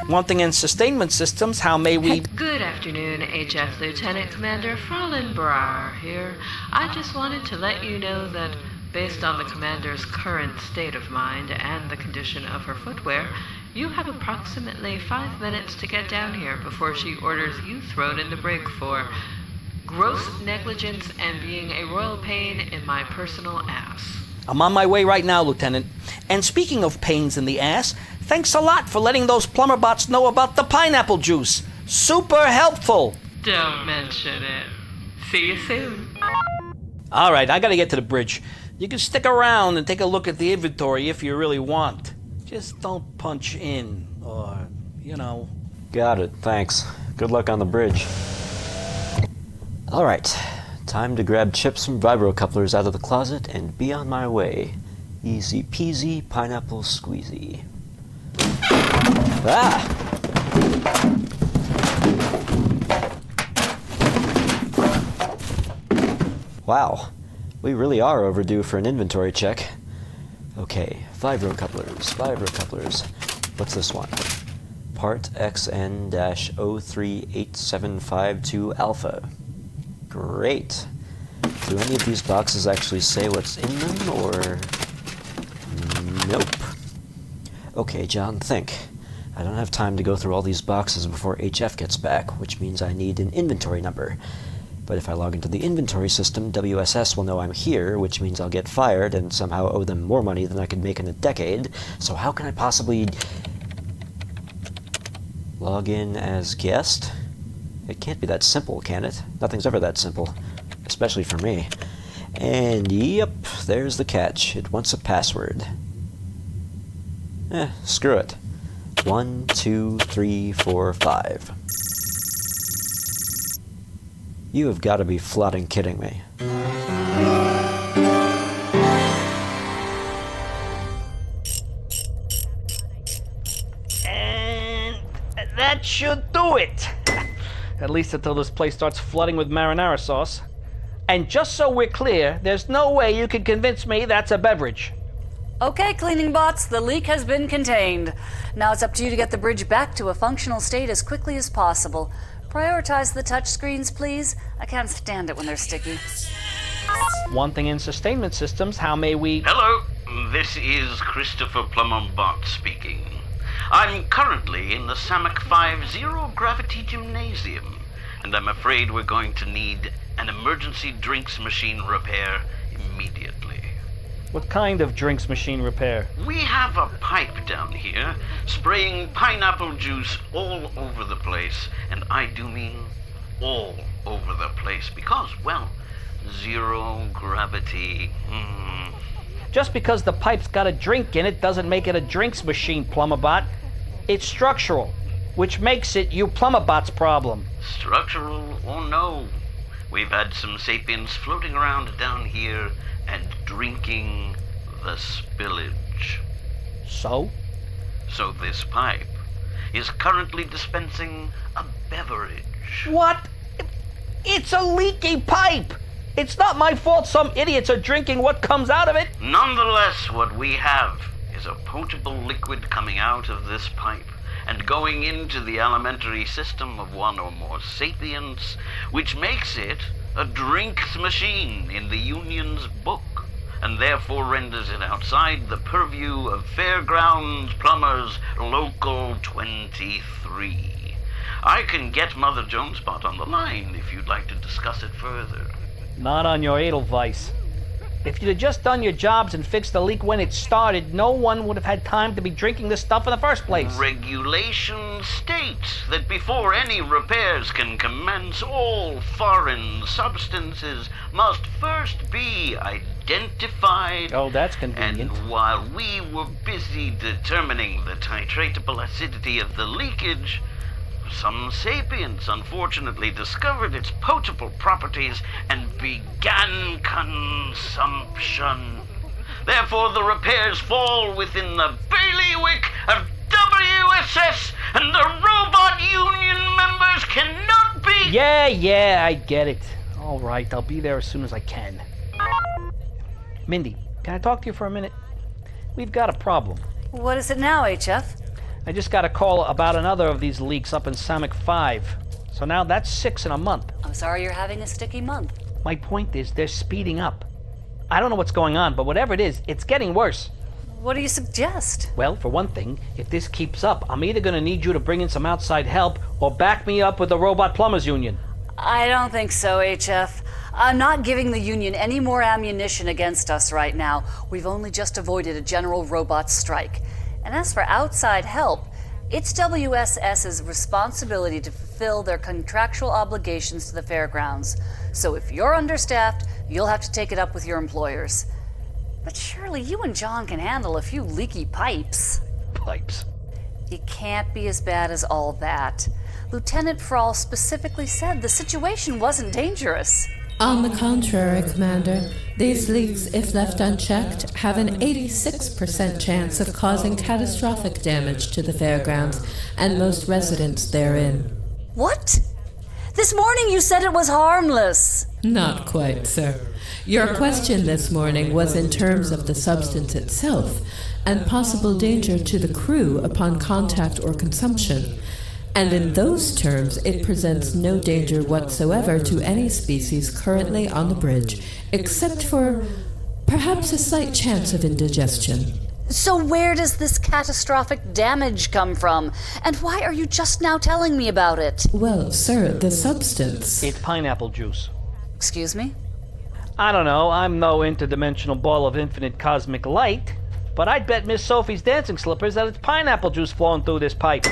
One thing in sustainment systems, how may we... Good afternoon, HF Lieutenant Commander Frallen-Br'ar here. I just wanted to let you know that, based on the Commander's current state of mind and the condition of her footwear, you have approximately 5 minutes to get down here before she orders you thrown in the brig for gross negligence and being a royal pain in my personal ass. I'm on my way right now, Lieutenant. And speaking of pains in the ass, thanks a lot for letting those PlummerBots know about the pineapple juice. Super helpful. Don't mention it. See you soon. All right, I gotta get to the bridge. You can stick around and take a look at the inventory if you really want. Just don't punch in, or, you know. Got it, thanks. Good luck on the bridge. Alright, time to grab chips from vibrocouplers out of the closet and be on my way. Easy peasy, pineapple squeezy. Ah! Wow, we really are overdue for an inventory check. Okay, vibrocouplers. What's this one? Part XN-038752 Alpha. Great. Do any of these boxes actually say what's in them, or... Nope. Okay, John, think. I don't have time to go through all these boxes before HF gets back, which means I need an inventory number. But if I log into the inventory system, WSS will know I'm here, which means I'll get fired and somehow owe them more money than I could make in a decade. So how can I possibly... log in as guest? It can't be that simple, can it? Nothing's ever that simple. Especially for me. And yep, there's the catch. It wants a password. Screw it. 1, 2, 3, 4, 5. You have got to be flooding kidding me. And that should do it. At least until this place starts flooding with marinara sauce. And just so we're clear, there's no way you can convince me that's a beverage. Okay, cleaning bots, the leak has been contained. Now it's up to you to get the bridge back to a functional state as quickly as possible. Prioritize the touchscreens, please. I can't stand it when they're sticky. One thing in sustainment systems, how may we... Hello, this is Christopher PlummerBot speaking. I'm currently in the Samak 5 Zero Gravity Gymnasium, and I'm afraid we're going to need an emergency drinks machine repair immediately. What kind of drinks machine repair? We have a pipe down here, spraying pineapple juice all over the place, and I do mean all over the place, because, well, zero gravity. Just because the pipe's got a drink in it doesn't make it a drinks machine, PlummerBot. It's structural, which makes it you PlummerBot's problem. Structural or no, we've had some sapiens floating around down here and drinking the spillage. So? So this pipe is currently dispensing a beverage. What? It's a leaky pipe! It's not my fault some idiots are drinking what comes out of it. Nonetheless, what we have is a potable liquid coming out of this pipe and going into the alimentary system of one or more sapiens, which makes it a drinks machine in the Union's book, and therefore renders it outside the purview of Fairgrounds Plumbers Local 23. I can get Mother JonesBot on the line if you'd like to discuss it further. Not on your Edelweiss. If you'd have just done your jobs and fixed the leak when it started, no one would have had time to be drinking this stuff in the first place. Regulation states that before any repairs can commence, all foreign substances must first be identified. Oh, that's convenient. And while we were busy determining the titratable acidity of the leakage, some sapients unfortunately discovered its potable properties and began consumption. Therefore, the repairs fall within the bailiwick of WSS, and the robot union members cannot be... Yeah, I get it. All right, I'll be there as soon as I can. Mindy, can I talk to you for a minute? We've got a problem. What is it now, HF? I just got a call about another of these leaks up in Samick 5. So now that's 6 in a month. I'm sorry you're having a sticky month. My point is, they're speeding up. I don't know what's going on, but whatever it is, it's getting worse. What do you suggest? Well, for one thing, if this keeps up, I'm either going to need you to bring in some outside help or back me up with the Robot Plumbers Union. I don't think so, HF. I'm not giving the union any more ammunition against us right now. We've only just avoided a general robot strike. And as for outside help, it's WSS's responsibility to fulfill their contractual obligations to the fairgrounds. So if you're understaffed, you'll have to take it up with your employers. But surely you and John can handle a few leaky pipes. Pipes? It can't be as bad as all that. Lieutenant Frall specifically said the situation wasn't dangerous. On the contrary, Commander, these leaks, if left unchecked, have an 86% chance of causing catastrophic damage to the fairgrounds and most residents therein. What? This morning you said it was harmless. Not quite, sir. Your question this morning was in terms of the substance itself and possible danger to the crew upon contact or consumption. And in those terms, it presents no danger whatsoever to any species currently on the bridge, except for perhaps a slight chance of indigestion. So where does this catastrophic damage come from? And why are you just now telling me about it? Well, sir, the substance... It's pineapple juice. Excuse me? I don't know, I'm no interdimensional ball of infinite cosmic light, but I'd bet Miss Sophie's dancing slippers that it's pineapple juice flowing through this pipe.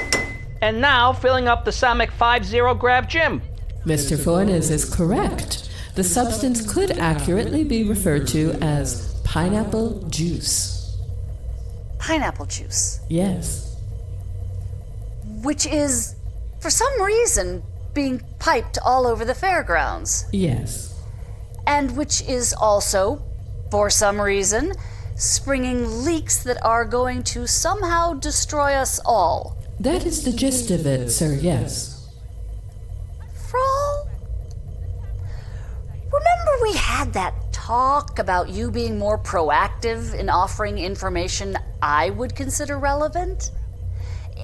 And now filling up the Samick 5-0 grab gym. Mr. Fornes is correct. The substance could accurately be referred to as pineapple juice. Pineapple juice? Yes. Which is, for some reason, being piped all over the fairgrounds. Yes. And which is also, for some reason, springing leaks that are going to somehow destroy us all. That is the gist of it, sir, yes. Frall? Remember we had that talk about you being more proactive in offering information I would consider relevant?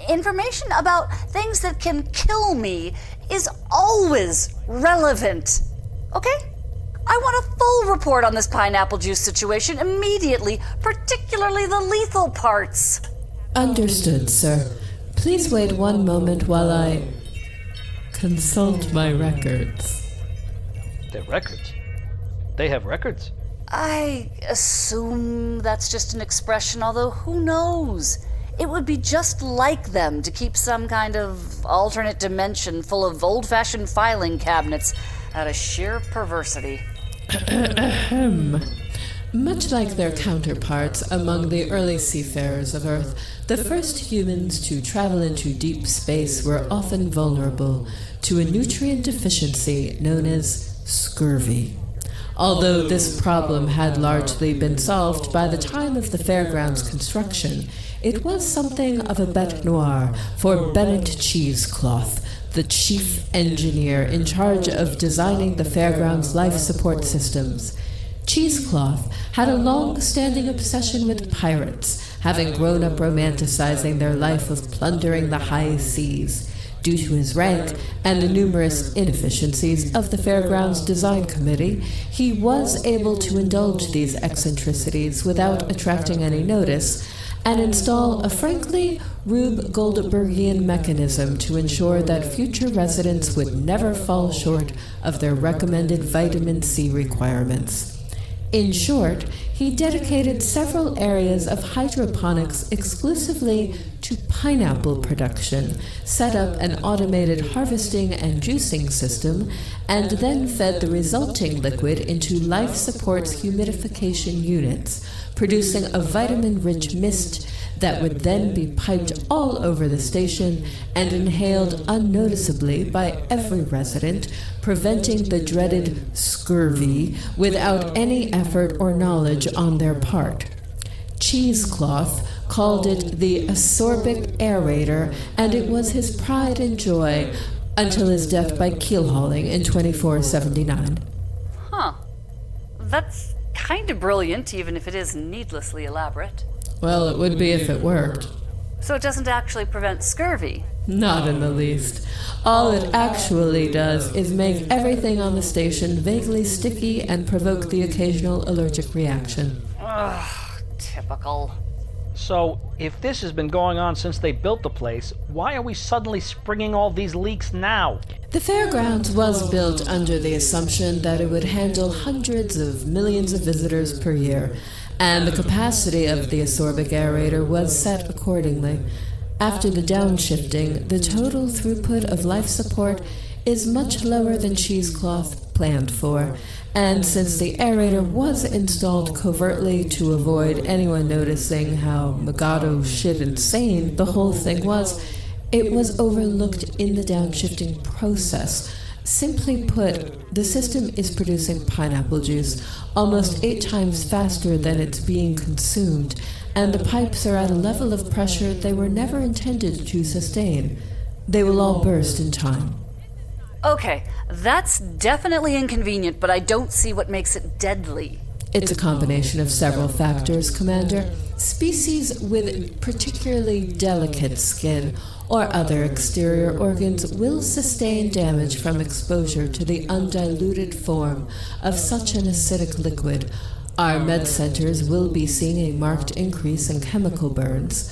Information about things that can kill me is always relevant, okay? I want a full report on this pineapple juice situation immediately, particularly the lethal parts. Understood, sir. Please wait one moment while I consult my records. Their records? They have records? I assume that's just an expression, although who knows? It would be just like them to keep some kind of alternate dimension full of old-fashioned filing cabinets out of sheer perversity. Much like their counterparts among the early seafarers of Earth, the first humans to travel into deep space were often vulnerable to a nutrient deficiency known as scurvy. Although this problem had largely been solved by the time of the fairgrounds construction, it was something of a bête noire for Bennett Cheesecloth, the chief engineer in charge of designing the fairgrounds' life support systems. Cheesecloth had a long-standing obsession with pirates, having grown up romanticizing their life of plundering the high seas. Due to his rank and the numerous inefficiencies of the Fairgrounds Design Committee, he was able to indulge these eccentricities without attracting any notice, and install a frankly Rube Goldbergian mechanism to ensure that future residents would never fall short of their recommended vitamin C requirements. In short, he dedicated several areas of hydroponics exclusively to pineapple production, set up an automated harvesting and juicing system, and then fed the resulting liquid into life support's humidification units, producing a vitamin-rich mist that would then be piped all over the station and inhaled unnoticeably by every resident, preventing the dreaded scurvy without any effort or knowledge on their part. Cheesecloth called it the asorbic aerator, and it was his pride and joy until his death by keel hauling in 2479. Huh. That's kind of brilliant, even if it is needlessly elaborate. Well, it would be if it worked. So it doesn't actually prevent scurvy? Not in the least. All it actually does is make everything on the station vaguely sticky and provoke the occasional allergic reaction. Ugh, typical. So, if this has been going on since they built the place, why are we suddenly springing all these leaks now? The fairgrounds was built under the assumption that it would handle hundreds of millions of visitors per year, and the capacity of the asorbic aerator was set accordingly. After the downshifting, the total throughput of life support is much lower than cheesecloth planned for, and since the aerator was installed covertly to avoid anyone noticing how Megado shit insane the whole thing was, it was overlooked in the downshifting process. Simply put, the system is producing pineapple juice almost 8 times faster than it's being consumed, and the pipes are at a level of pressure they were never intended to sustain. They will all burst in time. Okay, that's definitely inconvenient, but I don't see what makes it deadly. It's a combination of several factors, Commander. Species with particularly delicate skin or other exterior organs will sustain damage from exposure to the undiluted form of such an acidic liquid. Our med centers will be seeing a marked increase in chemical burns.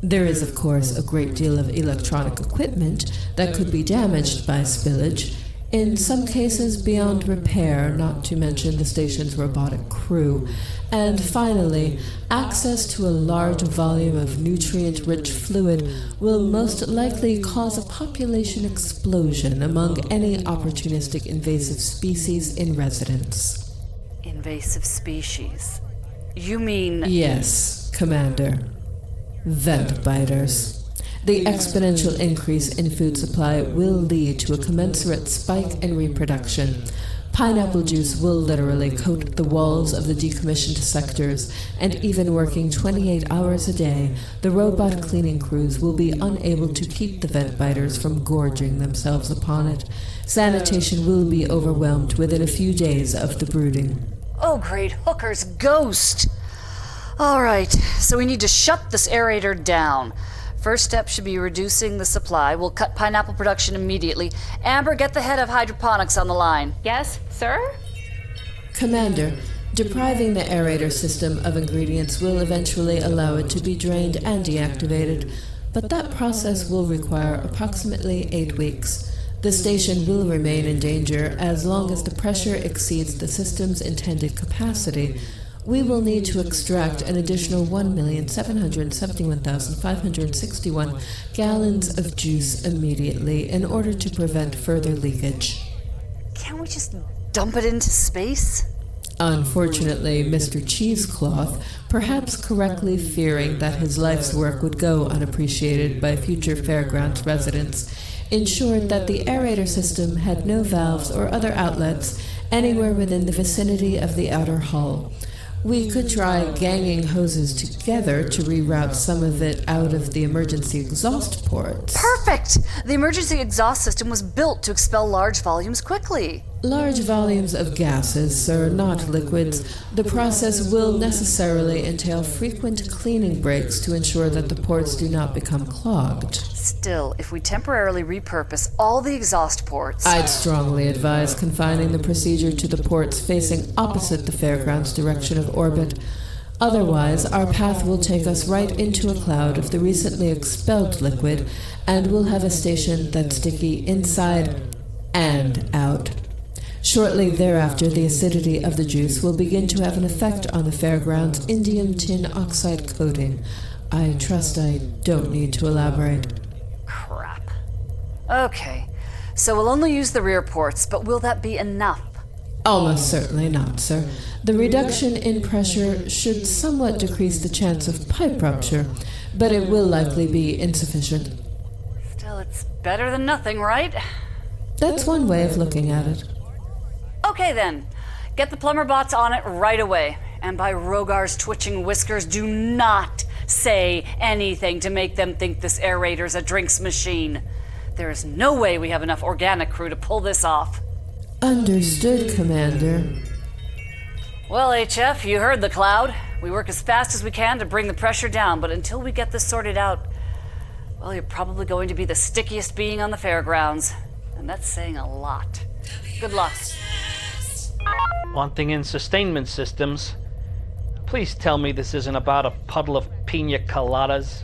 There is, of course, a great deal of electronic equipment that could be damaged by spillage, in some cases beyond repair, not to mention the station's robotic crew. And finally, access to a large volume of nutrient-rich fluid will most likely cause a population explosion among any opportunistic invasive species in residence. Invasive species? You mean... Yes, Commander. Vent biters. The exponential increase in food supply will lead to a commensurate spike in reproduction. Pineapple juice will literally coat the walls of the decommissioned sectors, and even working 28 hours a day, the robot cleaning crews will be unable to keep the vent biters from gorging themselves upon it. Sanitation will be overwhelmed within a few days of the brooding. Oh, great hooker's ghost! Alright, so we need to shut this aerator down. First step should be reducing the supply. We'll cut pineapple production immediately. Amber, get the head of hydroponics on the line. Yes, sir? Commander, depriving the aerator system of ingredients will eventually allow it to be drained and deactivated, but that process will require approximately 8 weeks. The station will remain in danger as long as the pressure exceeds the system's intended capacity. We will need to extract an additional 1,771,561 gallons of juice immediately in order to prevent further leakage. Can't we just dump it into space? Unfortunately, Mr. Cheesecloth, perhaps correctly fearing that his life's work would go unappreciated by future fairgrounds residents, ensured that the aerator system had no valves or other outlets anywhere within the vicinity of the outer hull. We could try ganging hoses together to reroute some of it out of the emergency exhaust ports. Perfect! The emergency exhaust system was built to expel large volumes quickly. Large volumes of gases, sir, not liquids. The process will necessarily entail frequent cleaning breaks to ensure that the ports do not become clogged. Still, if we temporarily repurpose all the exhaust ports... I'd strongly advise confining the procedure to the ports facing opposite the fairground's direction of orbit. Otherwise, our path will take us right into a cloud of the recently expelled liquid, and we'll have a station that's sticky inside and out. Shortly thereafter, the acidity of the juice will begin to have an effect on the fairground's indium tin oxide coating. I trust I don't need to elaborate. Crap. Okay, so we'll only use the rear ports, but will that be enough? Almost certainly not, sir. The reduction in pressure should somewhat decrease the chance of pipe rupture. but it will likely be insufficient. Still, it's better than nothing, right? That's one way of looking at it. Okay then. Get the PlummerBots on it right away. And by Rogar's twitching whiskers, do not say anything to make them think this aerator's a drinks machine. There is no way we have enough organic crew to pull this off. Understood, Commander. Well, HF, you heard the cloud. We work as fast as we can to bring the pressure down, but until we get this sorted out, well, you're probably going to be the stickiest being on the fairgrounds. And that's saying a lot. Good luck. Wanting in sustainment systems. Please tell me this isn't about a puddle of pina coladas.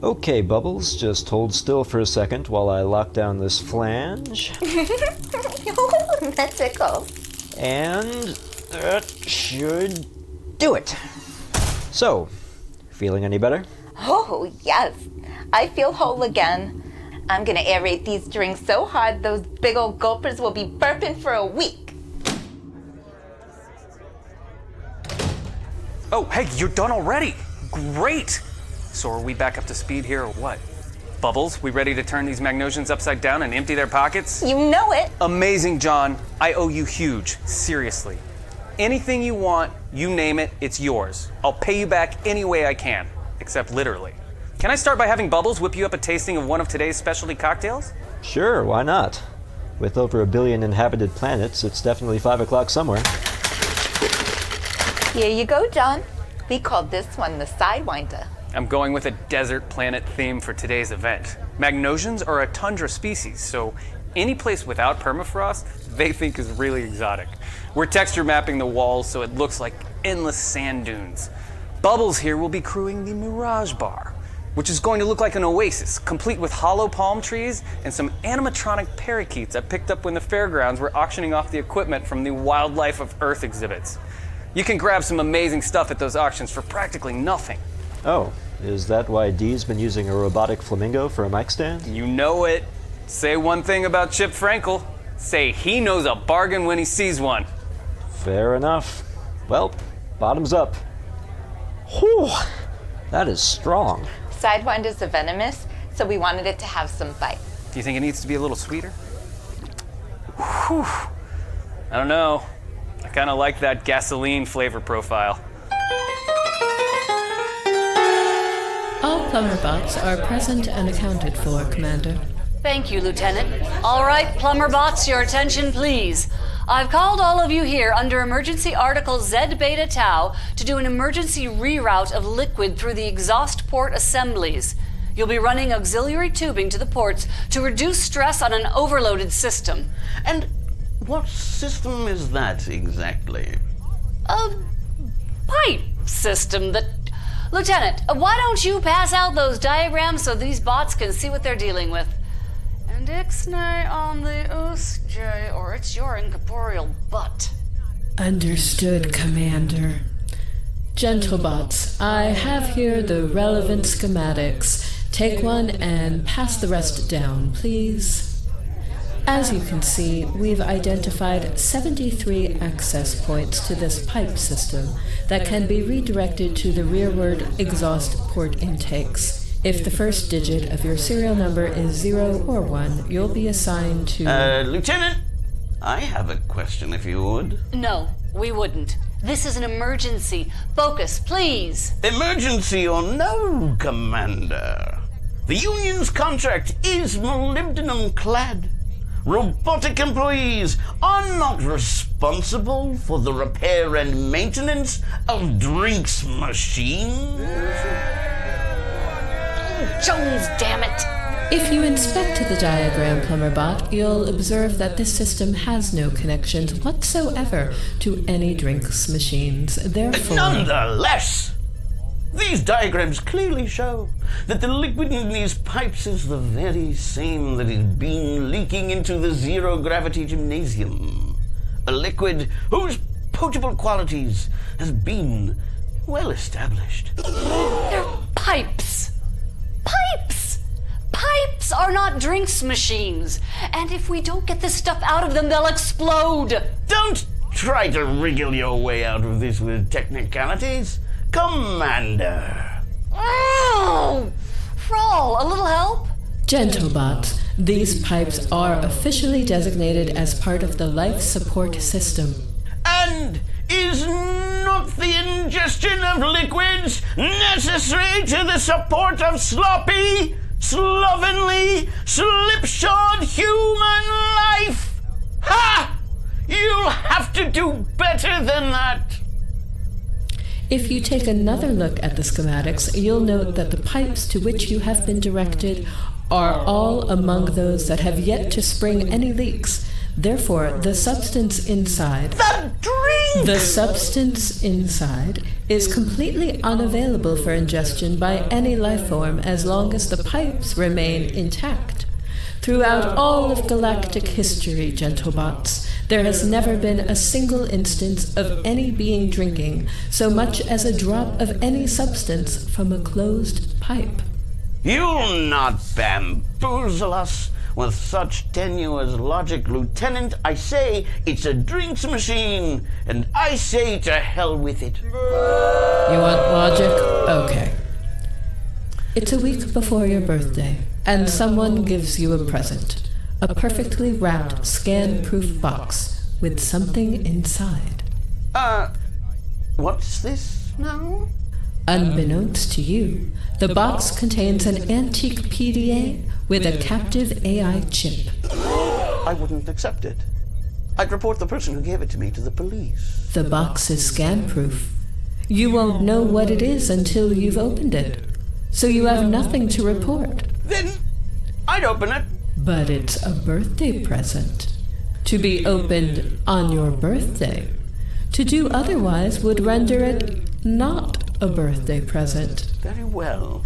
Okay, Bubbles, just hold still for a second while I lock down this flange. That tickles. And that should do it. So, feeling any better? Oh, yes. I feel whole again. I'm gonna aerate these drinks so hard those big old gulpers will be burping for a week. Oh, hey, you're done already. Great. So are we back up to speed here or what? Bubbles, we ready to turn these Magnosians upside down and empty their pockets? You know it. Amazing, John. I owe you huge. Seriously. Anything you want, you name it, it's yours. I'll pay you back any way I can, except literally. Can I start by having Bubbles whip you up a tasting of one of today's specialty cocktails? Sure, why not? With over 1 billion inhabited planets, it's definitely 5 o'clock somewhere. Here you go, John. We called this one the Sidewinder. I'm going with a desert planet theme for today's event. Magnosians are a tundra species, so any place without permafrost, they think is really exotic. We're texture mapping the walls so it looks like endless sand dunes. Bubbles here will be crewing the Mirage Bar, which is going to look like an oasis, complete with hollow palm trees and some animatronic parakeets I picked up when the fairgrounds were auctioning off the equipment from the Wildlife of Earth exhibits. You can grab some amazing stuff at those auctions for practically nothing. Oh, is that why Dee's been using a robotic flamingo for a mic stand? You know it. Say one thing about Chip Frinkel. Say he knows a bargain when he sees one. Fair enough. Well, bottoms up. Whew, that is strong. Sidewinders are venomous, so we wanted it to have some bite. Do you think it needs to be a little sweeter? Whew. I don't know. I kind of like that gasoline flavor profile. All PlummerBots are present and accounted for, Commander. Thank you, Lieutenant. All right, PlummerBots, your attention, please. I've called all of you here under Emergency Article Z Beta Tau to do an emergency reroute of liquid through the exhaust port assemblies. You'll be running auxiliary tubing to the ports to reduce stress on an overloaded system. And what system is that exactly? A pipe system that... Lieutenant, why don't you pass out those diagrams so these bots can see what they're dealing with? And ixnay on the oosj, or it's your incorporeal butt. Understood, Commander. Gentlebots, I have here the relevant schematics. Take one and pass the rest down, please. As you can see, we've identified 73 access points to this pipe system that can be redirected to the rearward exhaust port intakes. If the first digit of your serial number is 0 or 1, you'll be assigned to... Lieutenant, I have a question if you would. No, we wouldn't. This is an emergency. Focus, please. Emergency or no, Commander. The Union's contract is molybdenum-clad. Robotic employees are not responsible for the repair and maintenance of drinks machines. Jones, damn it! If you inspect the diagram, PlummerBot, you'll observe that this system has no connections whatsoever to any drinks machines. Therefore... Nonetheless, these diagrams clearly show that the liquid in these pipes is the very same that is being leaking into the zero-gravity gymnasium. A liquid whose potable qualities has been well established. They're pipes! Pipes! Pipes are not drinks machines. And if we don't get this stuff out of them, they'll explode. Don't try to wriggle your way out of this with technicalities, Commander. Oh! Frall, a little help? GentleBot, these pipes are officially designated as part of the life support system. And is not the ingestion of liquids necessary to the support of sloppy, slovenly, slipshod human life? Ha! You'll have to do better than that. If you take another look at the schematics, you'll note that the pipes to which you have been directed are all among those that have yet to spring any leaks. Therefore, the substance inside... The substance inside is completely unavailable for ingestion by any life form as long as the pipes remain intact. Throughout all of galactic history, GentleBots, there has never been a single instance of any being drinking so much as a drop of any substance from a closed pipe. You'll not bamboozle us with such tenuous logic, Lieutenant. I say it's a drinks machine, and I say to hell with it. You want logic? Okay. It's a week before your birthday, and someone gives you a present. A perfectly wrapped, scan-proof box with something inside. What's this now? Unbeknownst to you, the box contains an antique PDA with a captive AI chip. I wouldn't accept it. I'd report the person who gave it to me to the police. The box is scan-proof. You won't know what it is until you've opened it, so you have nothing to report. Then I'd open it. But it's a birthday present. To be opened on your birthday. To do otherwise would render it not a birthday present. Very well.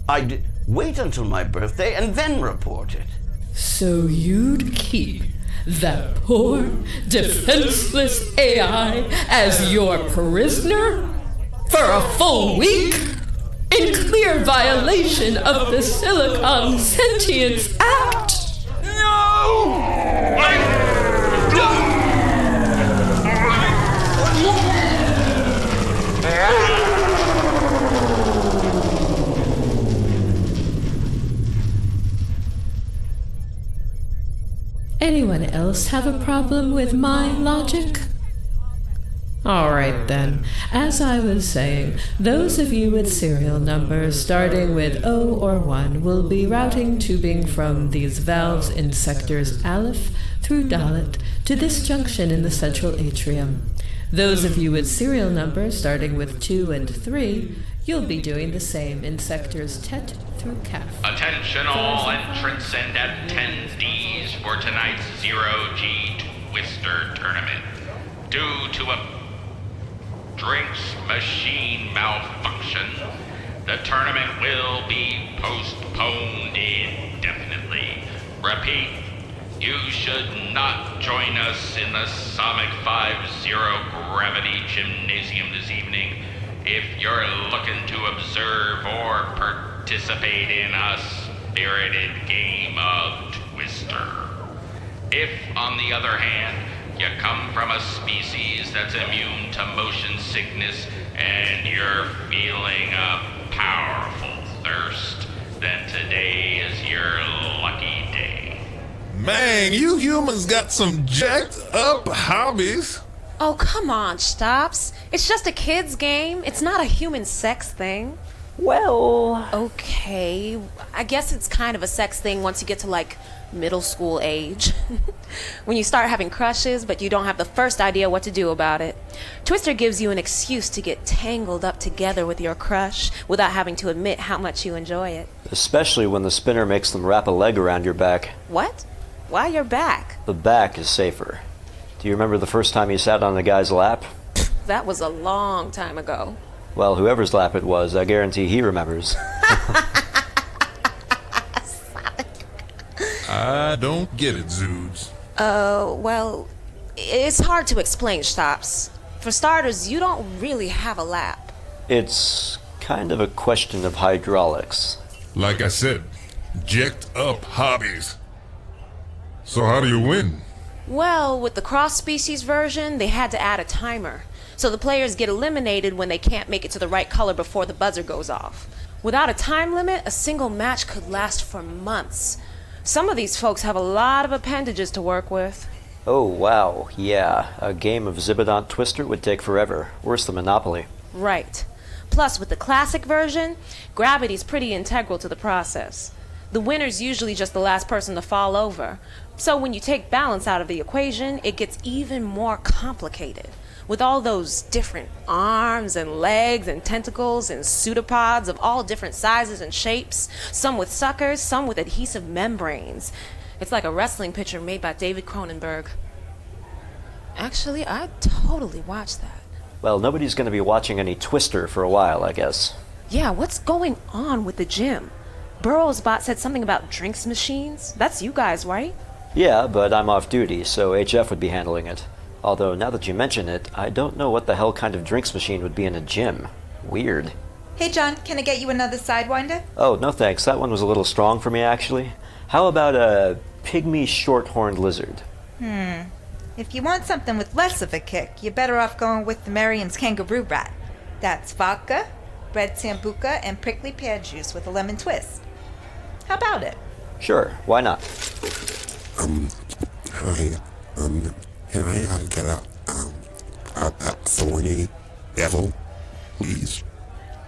I'd wait until my birthday and then report it. So you'd keep that poor, defenseless AI as your prisoner? For a full week? In clear violation of the Silicon Sentience Act? No! Anyone else have a problem with my logic? Alright then, as I was saying, those of you with serial numbers starting with O or 1 will be routing tubing from these valves in sectors Aleph through Dalet to this junction in the central atrium. Those of you with serial numbers starting with 2 and 3, you'll be doing the same in sectors Tet through Kaf. Attention all entrants and attendees for tonight's Zero-G Twister Tournament. Due to a drinks machine malfunction, the tournament will be postponed indefinitely. Repeat, you should not join us in the Sonic 5-0 Gravity Gymnasium this evening if you're looking to observe or participate in a spirited game of Twister. If, on the other hand, you come from a species that's immune to motion sickness and you're feeling a powerful thirst, then today is your lucky day. Man, you humans got some jacked up hobbies. Oh, come on, Xtopps. It's just a kid's game. It's not a human sex thing. Well... Okay, I guess it's kind of a sex thing once you get to, like, middle school age. When you start having crushes, but you don't have the first idea what to do about it. Twister gives you an excuse to get tangled up together with your crush without having to admit how much you enjoy it. Especially when the spinner makes them wrap a leg around your back. What? Why your back? The back is safer. Do you remember the first time you sat on a guy's lap? That was a long time ago. Well, whoever's lap it was, I guarantee he remembers. I don't get it, Zoos. Well, it's hard to explain, Xtopps. For starters, you don't really have a lap. It's kind of a question of hydraulics. Like I said, jacked up hobbies. So how do you win? Well, with the cross-species version, they had to add a timer. So the players get eliminated when they can't make it to the right color before the buzzer goes off. Without a time limit, a single match could last for months. Some of these folks have a lot of appendages to work with. Oh, wow. Yeah, a game of Zibidont Twister would take forever. Worse than Monopoly. Right. Plus, with the classic version, gravity's pretty integral to the process. The winner's usually just the last person to fall over. So when you take balance out of the equation, it gets even more complicated. With all those different arms and legs and tentacles and pseudopods of all different sizes and shapes, some with suckers, some with adhesive membranes. It's like a wrestling picture made by David Cronenberg. Actually, I'd totally watch that. Well, nobody's going to be watching any Twister for a while, I guess. Yeah, what's going on with the gym? Burrow's bot said something about drinks machines. That's you guys, right? Yeah, but I'm off duty, so HF would be handling it. Although, now that you mention it, I don't know what the hell kind of drinks machine would be in a gym. Weird. Hey, John, can I get you another Sidewinder? Oh, no thanks. That one was a little strong for me, actually. How about a pygmy short-horned lizard? If you want something with less of a kick, you're better off going with the Merriam's Kangaroo Rat. That's vodka, red sambuca, and prickly pear juice with a lemon twist. How about it? Sure, why not? Hi, can I get a thorny devil, please?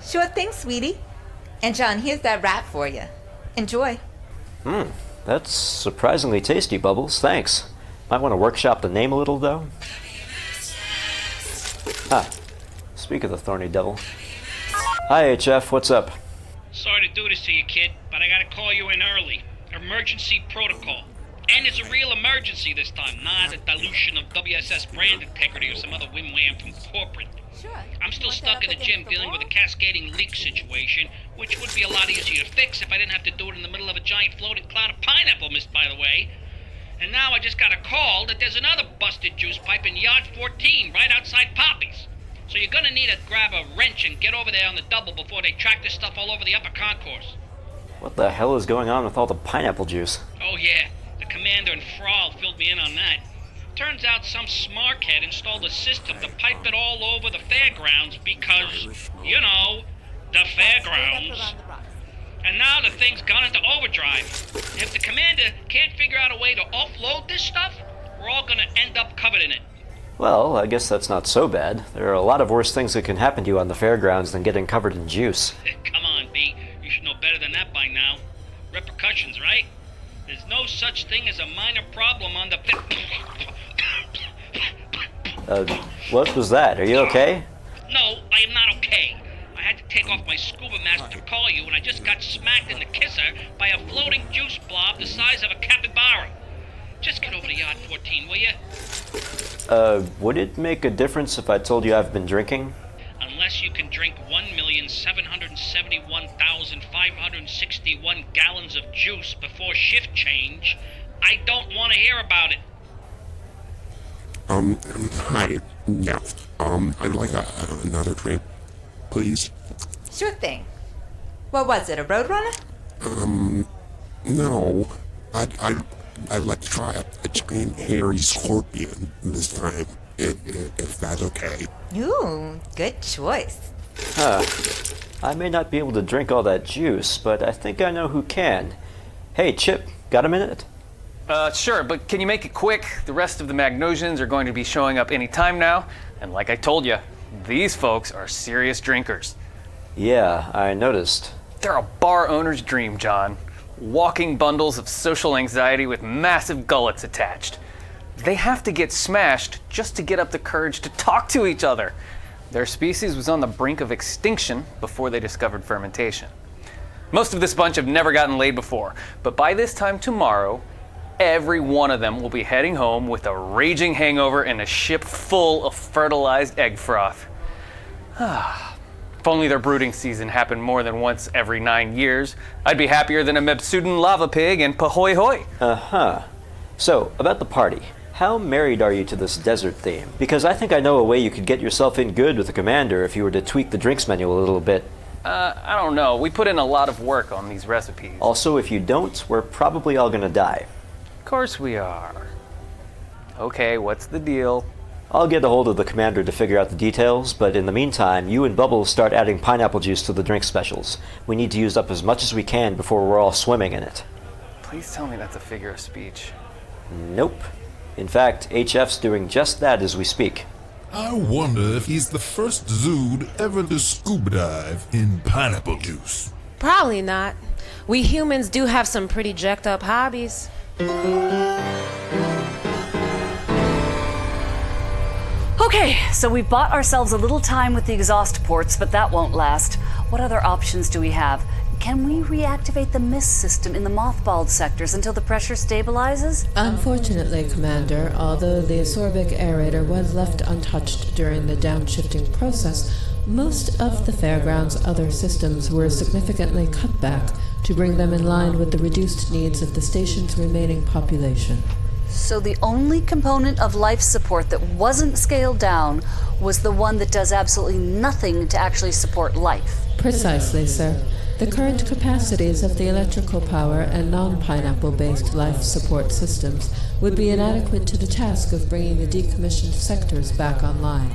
Sure thing, sweetie. And John, here's that rat for you. Enjoy. That's surprisingly tasty, Bubbles. Thanks. Might want to workshop the name a little, though. Speak of the thorny devil. Hi, HF, what's up? Sorry to do this to you, kid, but I gotta call you in early. Emergency protocol. And it's a real emergency this time, not a dilution of WSS brand integrity or some other whim-wham from corporate. I'm still stuck in the gym dealing with a cascading leak situation, which would be a lot easier to fix if I didn't have to do it in the middle of a giant floating cloud of pineapple mist, by the way. And now I just got a call that there's another busted juice pipe in yard 14 right outside Poppy's. So you're gonna need to grab a wrench and get over there on the double before they track this stuff all over the upper concourse. What the hell is going on with all the pineapple juice? Oh yeah, the commander and Frall filled me in on that. Turns out some smarkhead installed a system to pipe it all over the fairgrounds because, you know, the fairgrounds. And now the thing's gone into overdrive. If the commander can't figure out a way to offload this stuff, we're all gonna end up covered in it. Well, I guess that's not so bad. There are a lot of worse things that can happen to you on the fairgrounds than getting covered in juice. Come on, B. You should know better than that by now. Repercussions, right? There's no such thing as a minor problem on the... What was that? Are you okay? No, I am not okay. I had to take off my scuba mask to call you, and I just got smacked in the kisser by a floating juice blob the size of a capybara. Just get over to yard 14, will you? Would it make a difference if I told you I've been drinking? Unless you can drink 1,771,561 gallons of juice before shift change, I don't want to hear about it. Hi. Yeah. I'd like another drink, please. Sure thing. What was it, a Roadrunner? No. I'd like to try a giant hairy scorpion this time, if that's okay. Ooh, good choice. I may not be able to drink all that juice, but I think I know who can. Hey, Chip, got a minute? Sure, but can you make it quick? The rest of the Magnosians are going to be showing up any time now, and like I told you, these folks are serious drinkers. Yeah, I noticed. They're a bar owner's dream, John. Walking bundles of social anxiety with massive gullets attached. They have to get smashed just to get up the courage to talk to each other. Their species was on the brink of extinction before they discovered fermentation. Most of this bunch have never gotten laid before, but by this time tomorrow, every one of them will be heading home with a raging hangover and a ship full of fertilized egg froth. If only their brooding season happened more than once every 9 years, I'd be happier than a Mebsudan lava pig and pahoy hoy. So, about the party. How married are you to this desert theme? Because I think I know a way you could get yourself in good with the commander if you were to tweak the drinks menu a little bit. I don't know. We put in a lot of work on these recipes. Also, if you don't, we're probably all gonna die. Of course we are. Okay, what's the deal? I'll get a hold of the commander to figure out the details, but in the meantime, you and Bubbles start adding pineapple juice to the drink specials. We need to use up as much as we can before we're all swimming in it. Please tell me that's a figure of speech. Nope. In fact, HF's doing just that as we speak. I wonder if he's the first Zood ever to scuba dive in pineapple juice. Probably not. We humans do have some pretty jacked up hobbies. Okay, so we've bought ourselves a little time with the exhaust ports, but that won't last. What other options do we have? Can we reactivate the mist system in the mothballed sectors until the pressure stabilizes? Unfortunately, Commander, although the ascorbic aerator was left untouched during the downshifting process, most of the fairground's other systems were significantly cut back to bring them in line with the reduced needs of the station's remaining population. So the only component of life support that wasn't scaled down was the one that does absolutely nothing to actually support life. Precisely, sir. The current capacities of the electrical power and non-pineapple-based life support systems would be inadequate to the task of bringing the decommissioned sectors back online.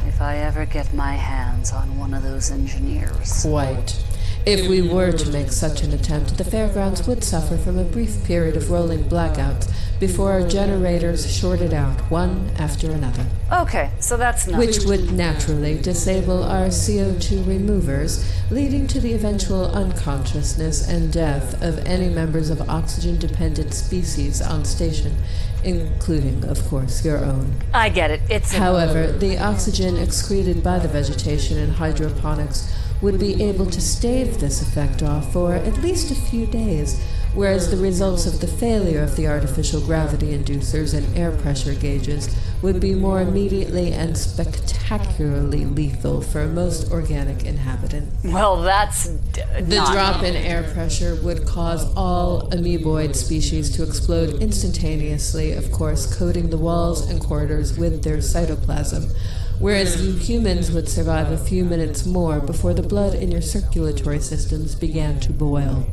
If I ever get my hands on one of those engineers. Quite. If we were to make such an attempt, the fairgrounds would suffer from a brief period of rolling blackouts before our generators shorted out one after another. Okay, so that's not... Which would naturally disable our CO2 removers, leading to the eventual unconsciousness and death of any members of oxygen-dependent species on station, including, of course, your own. I get it. However, the oxygen excreted by the vegetation in hydroponics would be able to stave this effect off for at least a few days, whereas the results of the failure of the artificial gravity inducers and air pressure gauges would be more immediately and spectacularly lethal for most organic inhabitants. Well, that's... The drop in air pressure would cause all amoeboid species to explode instantaneously, of course, coating the walls and corridors with their cytoplasm, whereas you humans would survive a few minutes more before the blood in your circulatory systems began to boil.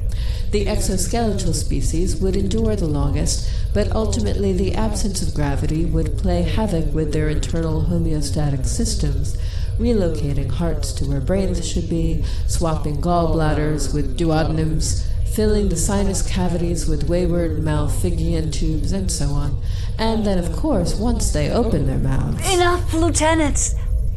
The exoskeletal species would endure the longest, but ultimately the absence of gravity would play havoc with their internal homeostatic systems, relocating hearts to where brains should be, swapping gallbladders with duodenums, filling the sinus cavities with wayward Malpighian tubes, and so on. And then, of course, once they open their mouths... Enough, Lieutenant!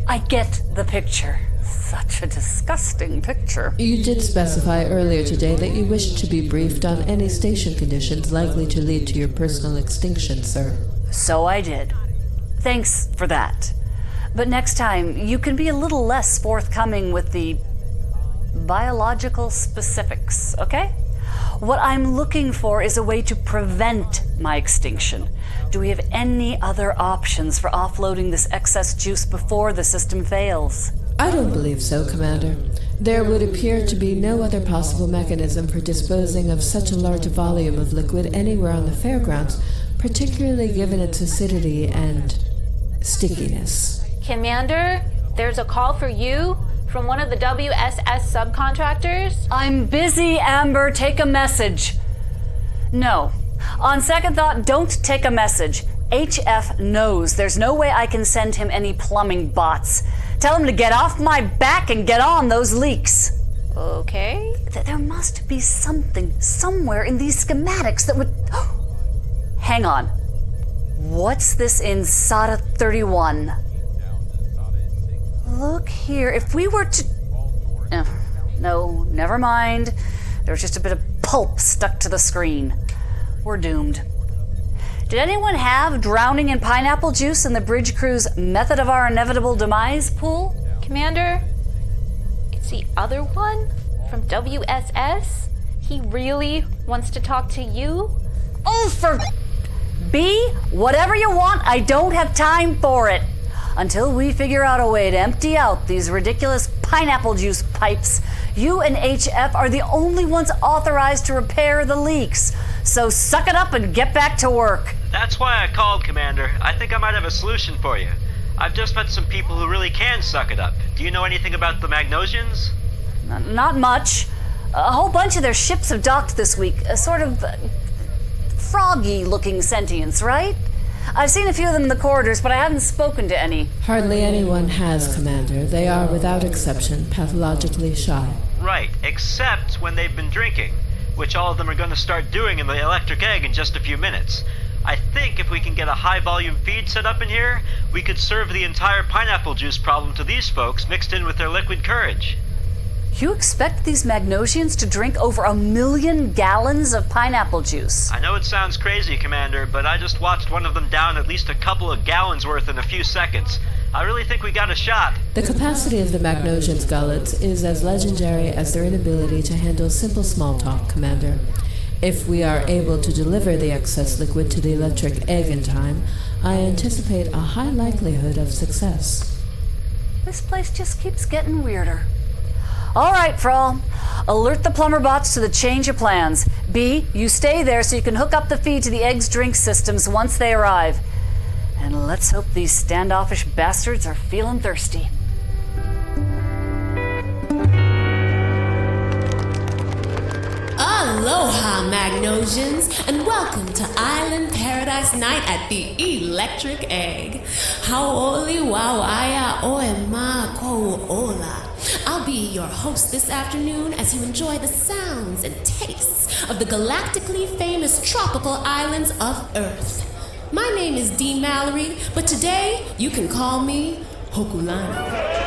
I get the picture. Such a disgusting picture. You did specify earlier today that you wished to be briefed on any station conditions likely to lead to your personal extinction, sir. So I did. Thanks for that. But next time, you can be a little less forthcoming with the biological specifics, okay? What I'm looking for is a way to prevent my extinction. Do we have any other options for offloading this excess juice before the system fails? I don't believe so, Commander. There would appear to be no other possible mechanism for disposing of such a large volume of liquid anywhere on the fairgrounds, particularly given its acidity and stickiness. Commander, there's a call for you from one of the WSS subcontractors. I'm busy, Amber. Take a message. No. On second thought, don't take a message. HF knows there's no way I can send him any plumbing bots. Tell him to get off my back and get on those leaks. Okay. There must be something somewhere in these schematics that would... Hang on. What's this in SATA 31? Look here, if we were to... No, never mind. There's just a bit of pulp stuck to the screen. We're doomed. Did anyone have drowning in pineapple juice in the bridge crew's method of our inevitable demise pool? Commander, it's the other one from WSS. He really wants to talk to you. Oh, for... B, whatever you want, I don't have time for it. Until we figure out a way to empty out these ridiculous pineapple juice pipes, you and HF are the only ones authorized to repair the leaks. So suck it up and get back to work. That's why I called, Commander. I think I might have a solution for you. I've just met some people who really can suck it up. Do you know anything about the Magnosians? Not much. A whole bunch of their ships have docked this week. A sort of froggy-looking sentience, right? I've seen a few of them in the corridors, but I haven't spoken to any. Hardly anyone has, Commander. They are, without exception, pathologically shy. Right, except when they've been drinking, which all of them are going to start doing in the electric egg in just a few minutes. I think if we can get a high-volume feed set up in here, we could serve the entire pineapple juice problem to these folks mixed in with their liquid courage. You expect these Magnosians to drink over 1 million gallons of pineapple juice? I know it sounds crazy, Commander, but I just watched one of them down at least a couple of gallons worth in a few seconds. I really think we got a shot. The capacity of the Magnosians' gullets is as legendary as their inability to handle simple small talk, Commander. If we are able to deliver the excess liquid to the electric egg in time, I anticipate a high likelihood of success. This place just keeps getting weirder. All right, Frall. Alert the PlummerBots to the change of plans. B, you stay there so you can hook up the feed to the egg's drink systems once they arrive. And let's hope these standoffish bastards are feeling thirsty. Aloha, Magnosians, and welcome to Island Paradise Night at the Electric Egg. Haoli wauaya oema ko'ola. I'll be your host this afternoon as you enjoy the sounds and tastes of the galactically famous tropical islands of Earth. My name is Dee Mallory, but today you can call me Hokulani.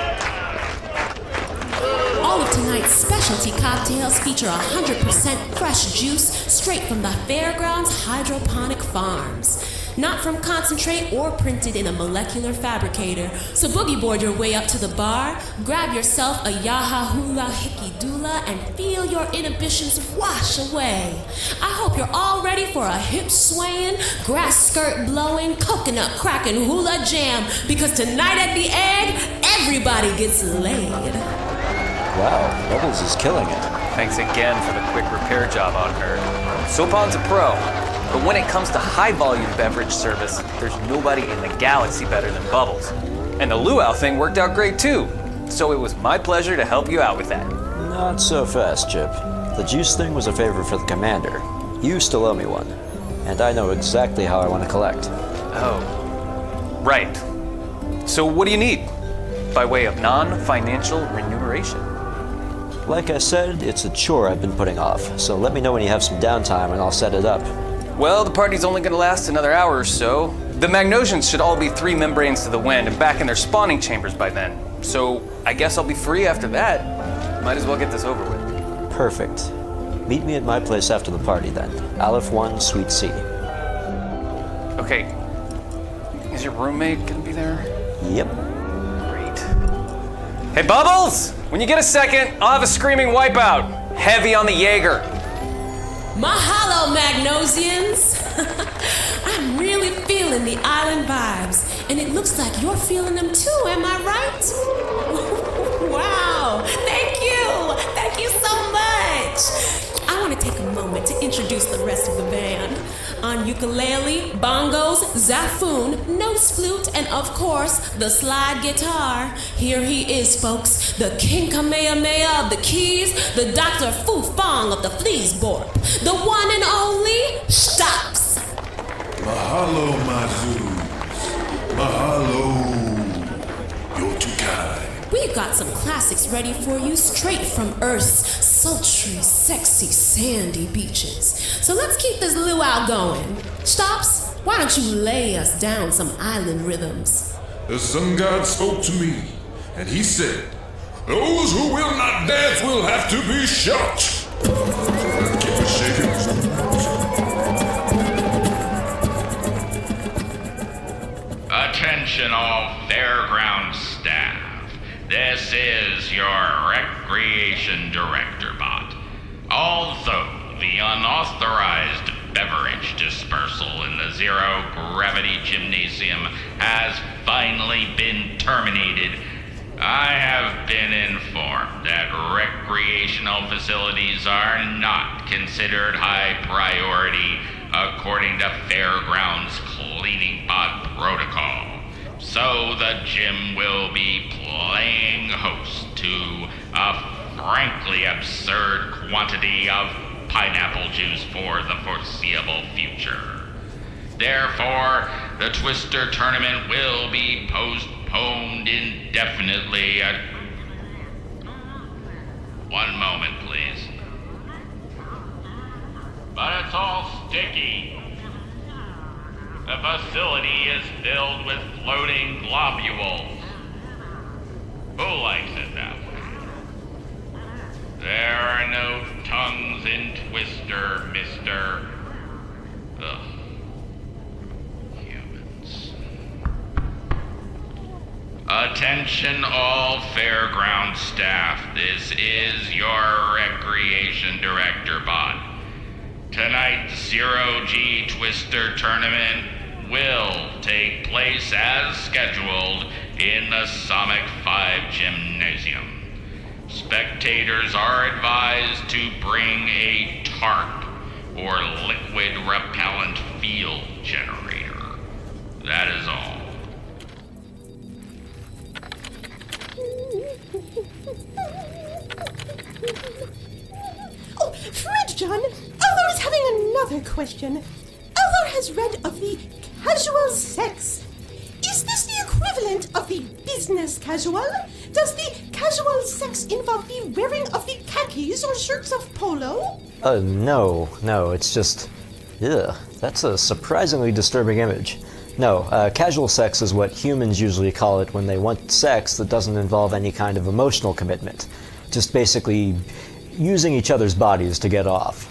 All of tonight's specialty cocktails feature 100% fresh juice straight from the Fairgrounds hydroponic farms. Not from concentrate or printed in a molecular fabricator. So boogie board your way up to the bar, grab yourself a Yaha Hula Hickey Dula, and feel your inhibitions wash away. I hope you're all ready for a hip swaying, grass skirt blowing, coconut cracking hula jam, because tonight at the Egg, everybody gets laid. Wow, Bubbles is killing it. Thanks again for the quick repair job on her. Sopan's a pro, but when it comes to high-volume beverage service, there's nobody in the galaxy better than Bubbles. And the luau thing worked out great too, so it was my pleasure to help you out with that. Not so fast, Chip. The juice thing was a favor for the Commander. You still owe me one, and I know exactly how I want to collect. Oh, right. So what do you need by way of non-financial remuneration? Like I said, it's a chore I've been putting off, so let me know when you have some downtime and I'll set it up. Well, the party's only going to last another hour or so. The Magnosians should all be 3 membranes to the wind and back in their spawning chambers by then. So I guess I'll be free after that. Might as well get this over with. Perfect. Meet me at my place after the party then. Aleph 1, Suite C. Okay. Is your roommate going to be there? Yep. Great. Hey, Bubbles! When you get a second, I'll have a screaming wipeout. Heavy on the Jaeger. Mahalo, Magnosians! I'm really feeling the island vibes, and it looks like you're feeling them too, am I right? Wow! Thank you! Thank you so much! I want to take a moment to introduce the rest of the band. On ukulele, bongos, zaphoon, nose flute, and of course, the slide guitar. Here he is, folks, the King Kamehameha of the keys, the Dr. Fu Fong of the Fleasborp, the one and only Xtopps. Mahalo, Mazoos. Mahalo. You're too kind. We've got some classics ready for you straight from Earth's sultry, sexy, sandy beaches. So let's keep this luau going. Xtopps, why don't you lay us down some island rhythms? The sun god spoke to me, and he said, those who will not dance will have to be shot. Let's keep it shaking. Attention all fairground staff. This is your Recreation DirectorBot. Although the unauthorized beverage dispersal in the zero-gravity gymnasium has finally been terminated, I have been informed that recreational facilities are not considered high priority according to Fairgrounds Cleaning Bot protocol. So the gym will be playing host to a frankly absurd quantity of pineapple juice for the foreseeable future. Therefore, The Twister tournament will be postponed indefinitely at... One moment, please. But it's all sticky. The facility is filled with floating globules. Who likes it that way? There are no tongues in Twister, mister. Ugh. Humans. Attention all fairground staff. This is your recreation DirectorBot. Tonight's Zero-G Twister tournament will take place as scheduled in the Sonic 5 Gymnasium. Spectators are advised to bring a TARP, or liquid repellent field generator. That is all. Oh, Fred John, Althaar is having another question. Althaar has read of the casual sex. Is this the equivalent of the business casual? Does the casual sex involve the wearing of the khakis or shirts of polo? No, it's just... Ugh, that's a surprisingly disturbing image. No, casual sex is what humans usually call it when they want sex that doesn't involve any kind of emotional commitment. Just basically using each other's bodies to get off.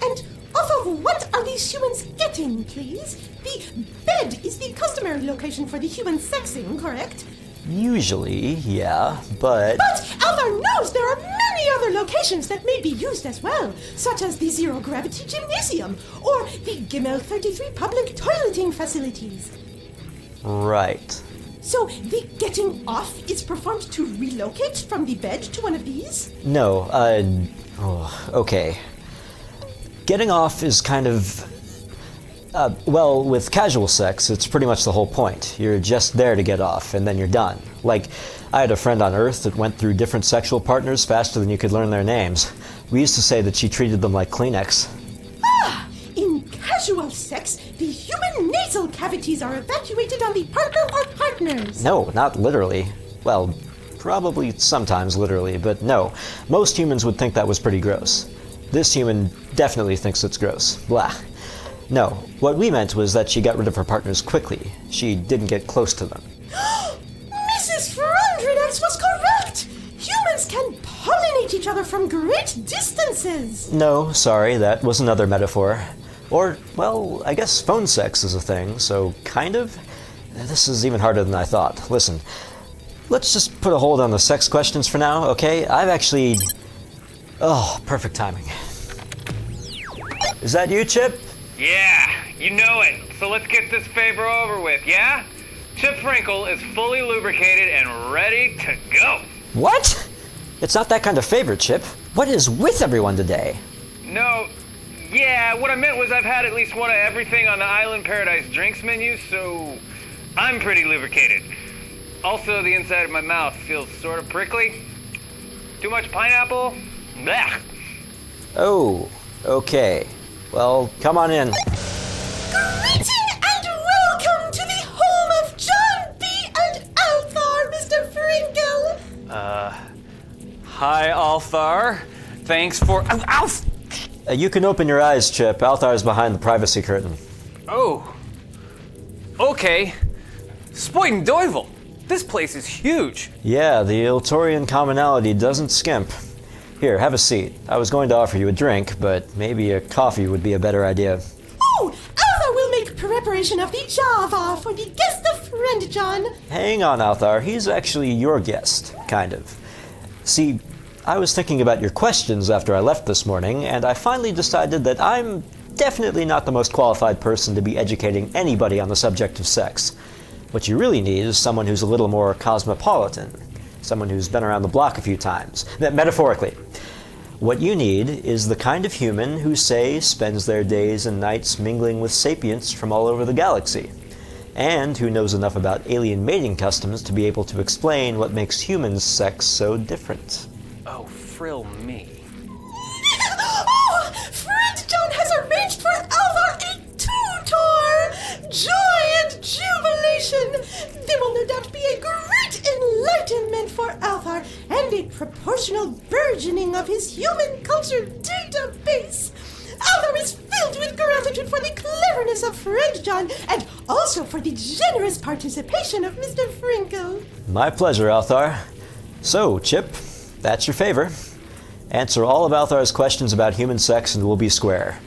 And off of what are these humans getting, please? The bed is the customary location for the human sexing, correct? Usually, yeah, but... But Althaar knows there are many other locations that may be used as well, such as the Zero-Gravity Gymnasium, or the Gimel 33 public toileting facilities. Right. So the getting off is performed to relocate from the bed to one of these? No, okay. Getting off is kind of... well, with casual sex, it's pretty much the whole point. You're just there to get off, and then you're done. Like, I had a friend on Earth that went through different sexual partners faster than you could learn their names. We used to say that she treated them like Kleenex. Ah! In casual sex, the human nasal cavities are evacuated on the partner or partners. No, not literally. Well, probably sometimes literally, but no. Most humans would think that was pretty gross. This human definitely thinks it's gross. Blah. No, what we meant was that she got rid of her partners quickly. She didn't get close to them. Mrs. Frondrinax was correct! Humans can pollinate each other from great distances! No, sorry, that was another metaphor. Or, well, I guess phone sex is a thing, so kind of? This is even harder than I thought. Listen, let's just put a hold on the sex questions for now, okay? I've actually... Oh, perfect timing. Is that you, Chip? Yeah, you know it. So let's get this favor over with, yeah? Chip Frinkel is fully lubricated and ready to go. What? It's not that kind of favor, Chip. What is with everyone today? No, yeah, what I meant was I've had at least one of everything on the Island Paradise drinks menu, so I'm pretty lubricated. Also, the inside of my mouth feels sort of prickly. Too much pineapple? Blech. Oh, okay. Well, come on in. Greeting and welcome to the home of John B. and Althaar, Mr. Frinkel. Hi, Althaar. Thanks for... Ow! You can open your eyes, Chip. Althaar's behind the privacy curtain. Oh. Okay. Spoiden Deuvel. This place is huge. Yeah, the Iltorian commonality doesn't skimp. Here, have a seat. I was going to offer you a drink, but maybe a coffee would be a better idea. Oh, Althaar will make preparation of the Java for the guest of Friend John. Hang on, Althaar. He's actually your guest, kind of. See, I was thinking about your questions after I left this morning, and I finally decided that I'm definitely not the most qualified person to be educating anybody on the subject of sex. What you really need is someone who's a little more cosmopolitan. Someone who's been around the block a few times, metaphorically. What you need is the kind of human who, say, spends their days and nights mingling with sapients from all over the galaxy, and who knows enough about alien mating customs to be able to explain what makes humans' sex so different. Oh, frill me. Oh, Friend John has arranged for Althaar a two-tour! Joy and be a great enlightenment for Althaar and a proportional burgeoning of his human culture database. Althaar is filled with gratitude for the cleverness of Friend John and also for the generous participation of Mr. Frinkel. My pleasure, Althaar. So, Chip, that's your favor. Answer all of Althaar's questions about human sex and we'll be square.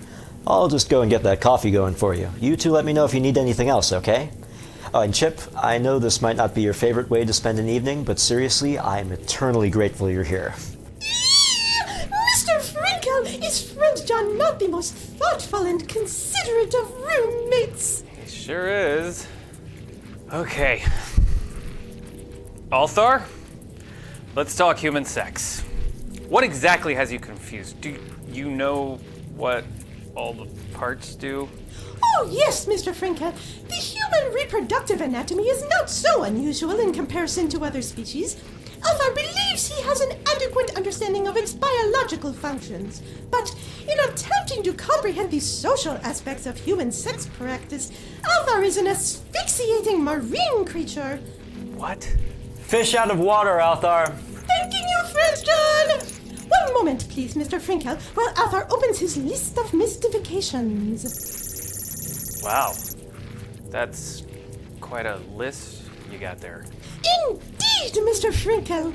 I'll just go and get that coffee going for you. You two let me know if you need anything else, okay? Oh, and Chip, I know this might not be your favorite way to spend an evening, but seriously, I am eternally grateful you're here. Mr. Frinkel, is Friend John not the most thoughtful and considerate of roommates? It sure is. Okay. Althaar, let's talk human sex. What exactly has you confused? Do you know what all the parts do? Oh, yes, Mr. Frinkel. The human reproductive anatomy is not so unusual in comparison to other species. Althaar believes he has an adequate understanding of its biological functions. But in attempting to comprehend the social aspects of human sex practice, Althaar is an asphyxiating marine creature. What? Fish out of water, Althaar. Thanking you, Friend John! One moment, please, Mr. Frinkel, while Althaar opens his list of mystifications. Wow. That's quite a list you got there. Indeed, Mr. Frinkel.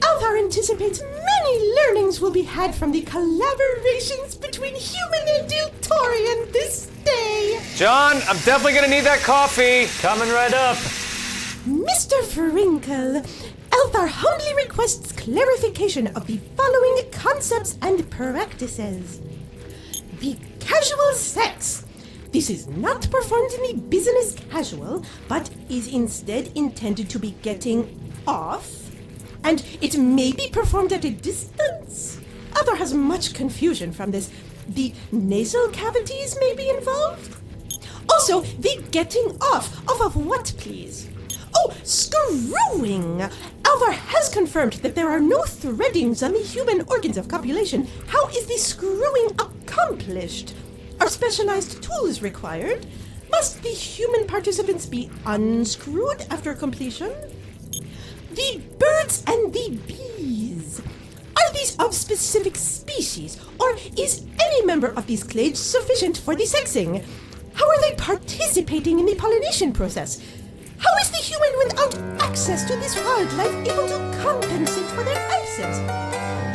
Althaar anticipates many learnings will be had from the collaborations between human and Torian this day. John, I'm definitely gonna need that coffee. Coming right up. Mr. Frinkel, Althaar humbly requests clarification of the following concepts and practices. The casual sex. This is not performed in the business casual, but is instead intended to be getting off, and it may be performed at a distance. Althaar has much confusion from this. The nasal cavities may be involved. Also, the getting off of what, please? Oh, screwing! Althaar has confirmed that there are no threadings on the human organs of copulation. How is the screwing accomplished? Are specialized tools required? Must the human participants be unscrewed after completion? The birds and the bees. Are these of specific species, or is any member of these clades sufficient for the sexing? How are they participating in the pollination process? How is the human without access to this wildlife able to compensate for their absence?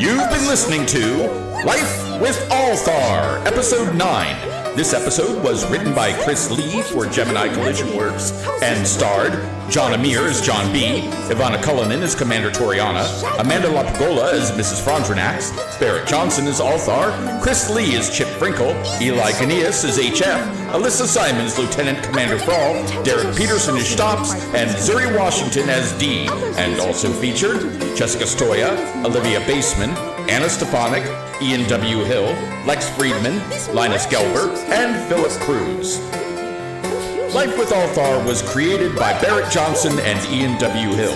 You've been listening to Life with Althaar, Episode 9. This episode was written by Chris Lee for Gemini Collision Works and starred John Amir as John B., Ivanna Cullinan as Commander Torianna, Amanda Pergola as Mrs. Frondrinax, Berit Johnson as Althaar, Chris Lee as Chip Frinkel, Eli Ganias as HF, Alyssa Simons, Lieutenant Commander Frall, Derrick Peterson as Xtopps, and Zuri Washington as D. And also featured Jessica Stoya, Olivia Baseman, Anna Stefanic, Ian W. Hill, Lex Friedman, Linus Gelber, and Philip Cruz. Life with Althaar was created by Berit Johnson and Ian W. Hill.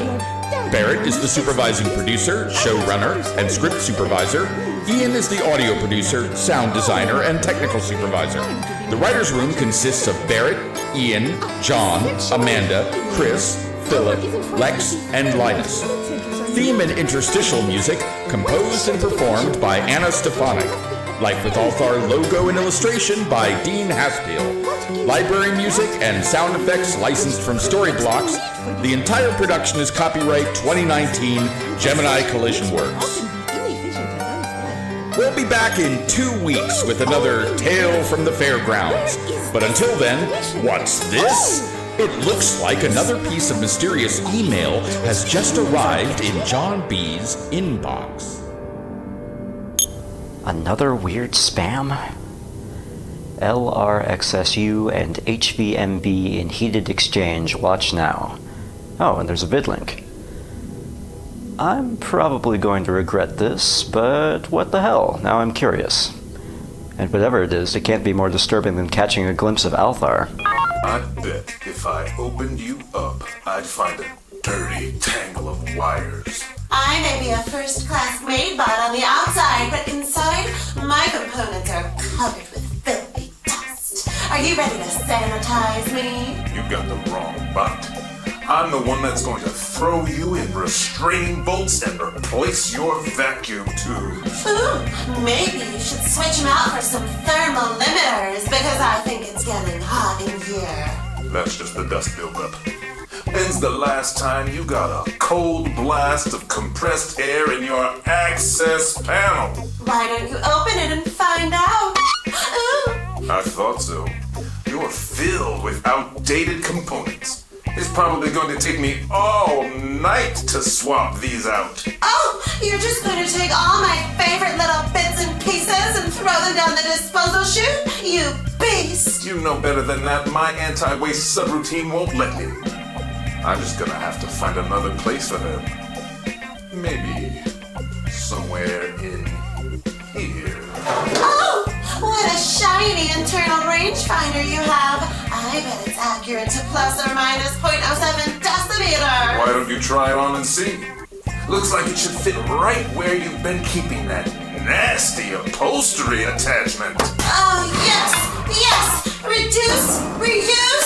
Berit is the supervising producer, showrunner, and script supervisor. Ian is the audio producer, sound designer, and technical supervisor. The writer's room consists of Berit, Ian, John, Amanda, Chris, Philip, Lex, and Linus. Theme and interstitial music composed and performed by Anna Stefanic. Life with Althaar logo and illustration by Dean Haspiel. Library music and sound effects licensed from Storyblocks. The entire production is copyright 2019 Gemini Collision Works. We'll be back in 2 weeks with another Tale from the Fairgrounds. But until then, what's this? It looks like another piece of mysterious email has just arrived in John B's inbox. Another weird spam? LRXSU and HVMB in heated exchange. Watch now. Oh, and there's a vid link. I'm probably going to regret this, but what the hell? Now I'm curious. And whatever it is, it can't be more disturbing than catching a glimpse of Althaar. I bet if I opened you up, I'd find a dirty tangle of wires. I may be a first-class MaidBot on the outside, but inside, my components are covered with filthy dust. Are you ready to sanitize me? You got the wrong bot. I'm the one that's going to throw you in restraining bolts and replace your vacuum tubes. Ooh, maybe you should switch them out for some thermal limiters because I think it's getting hot in here. That's just the dust buildup. When's the last time you got a cold blast of compressed air in your access panel? Why don't you open it and find out? Ooh. I thought so. You're filled with outdated components. It's probably going to take me all night to swap these out. Oh, you're just going to take all my favorite little bits and pieces and throw them down the disposal chute? You beast! You know better than that. My anti-waste subroutine won't let me. I'm just gonna have to find another place for them. Maybe somewhere in here. Oh, what a shiny internal rangefinder you have. I bet it's accurate to plus or minus 0.07 decimeter. Why don't you try it on and see? Looks like it should fit right where you've been keeping that nasty upholstery attachment. Oh, yes, yes! Reduce, reuse,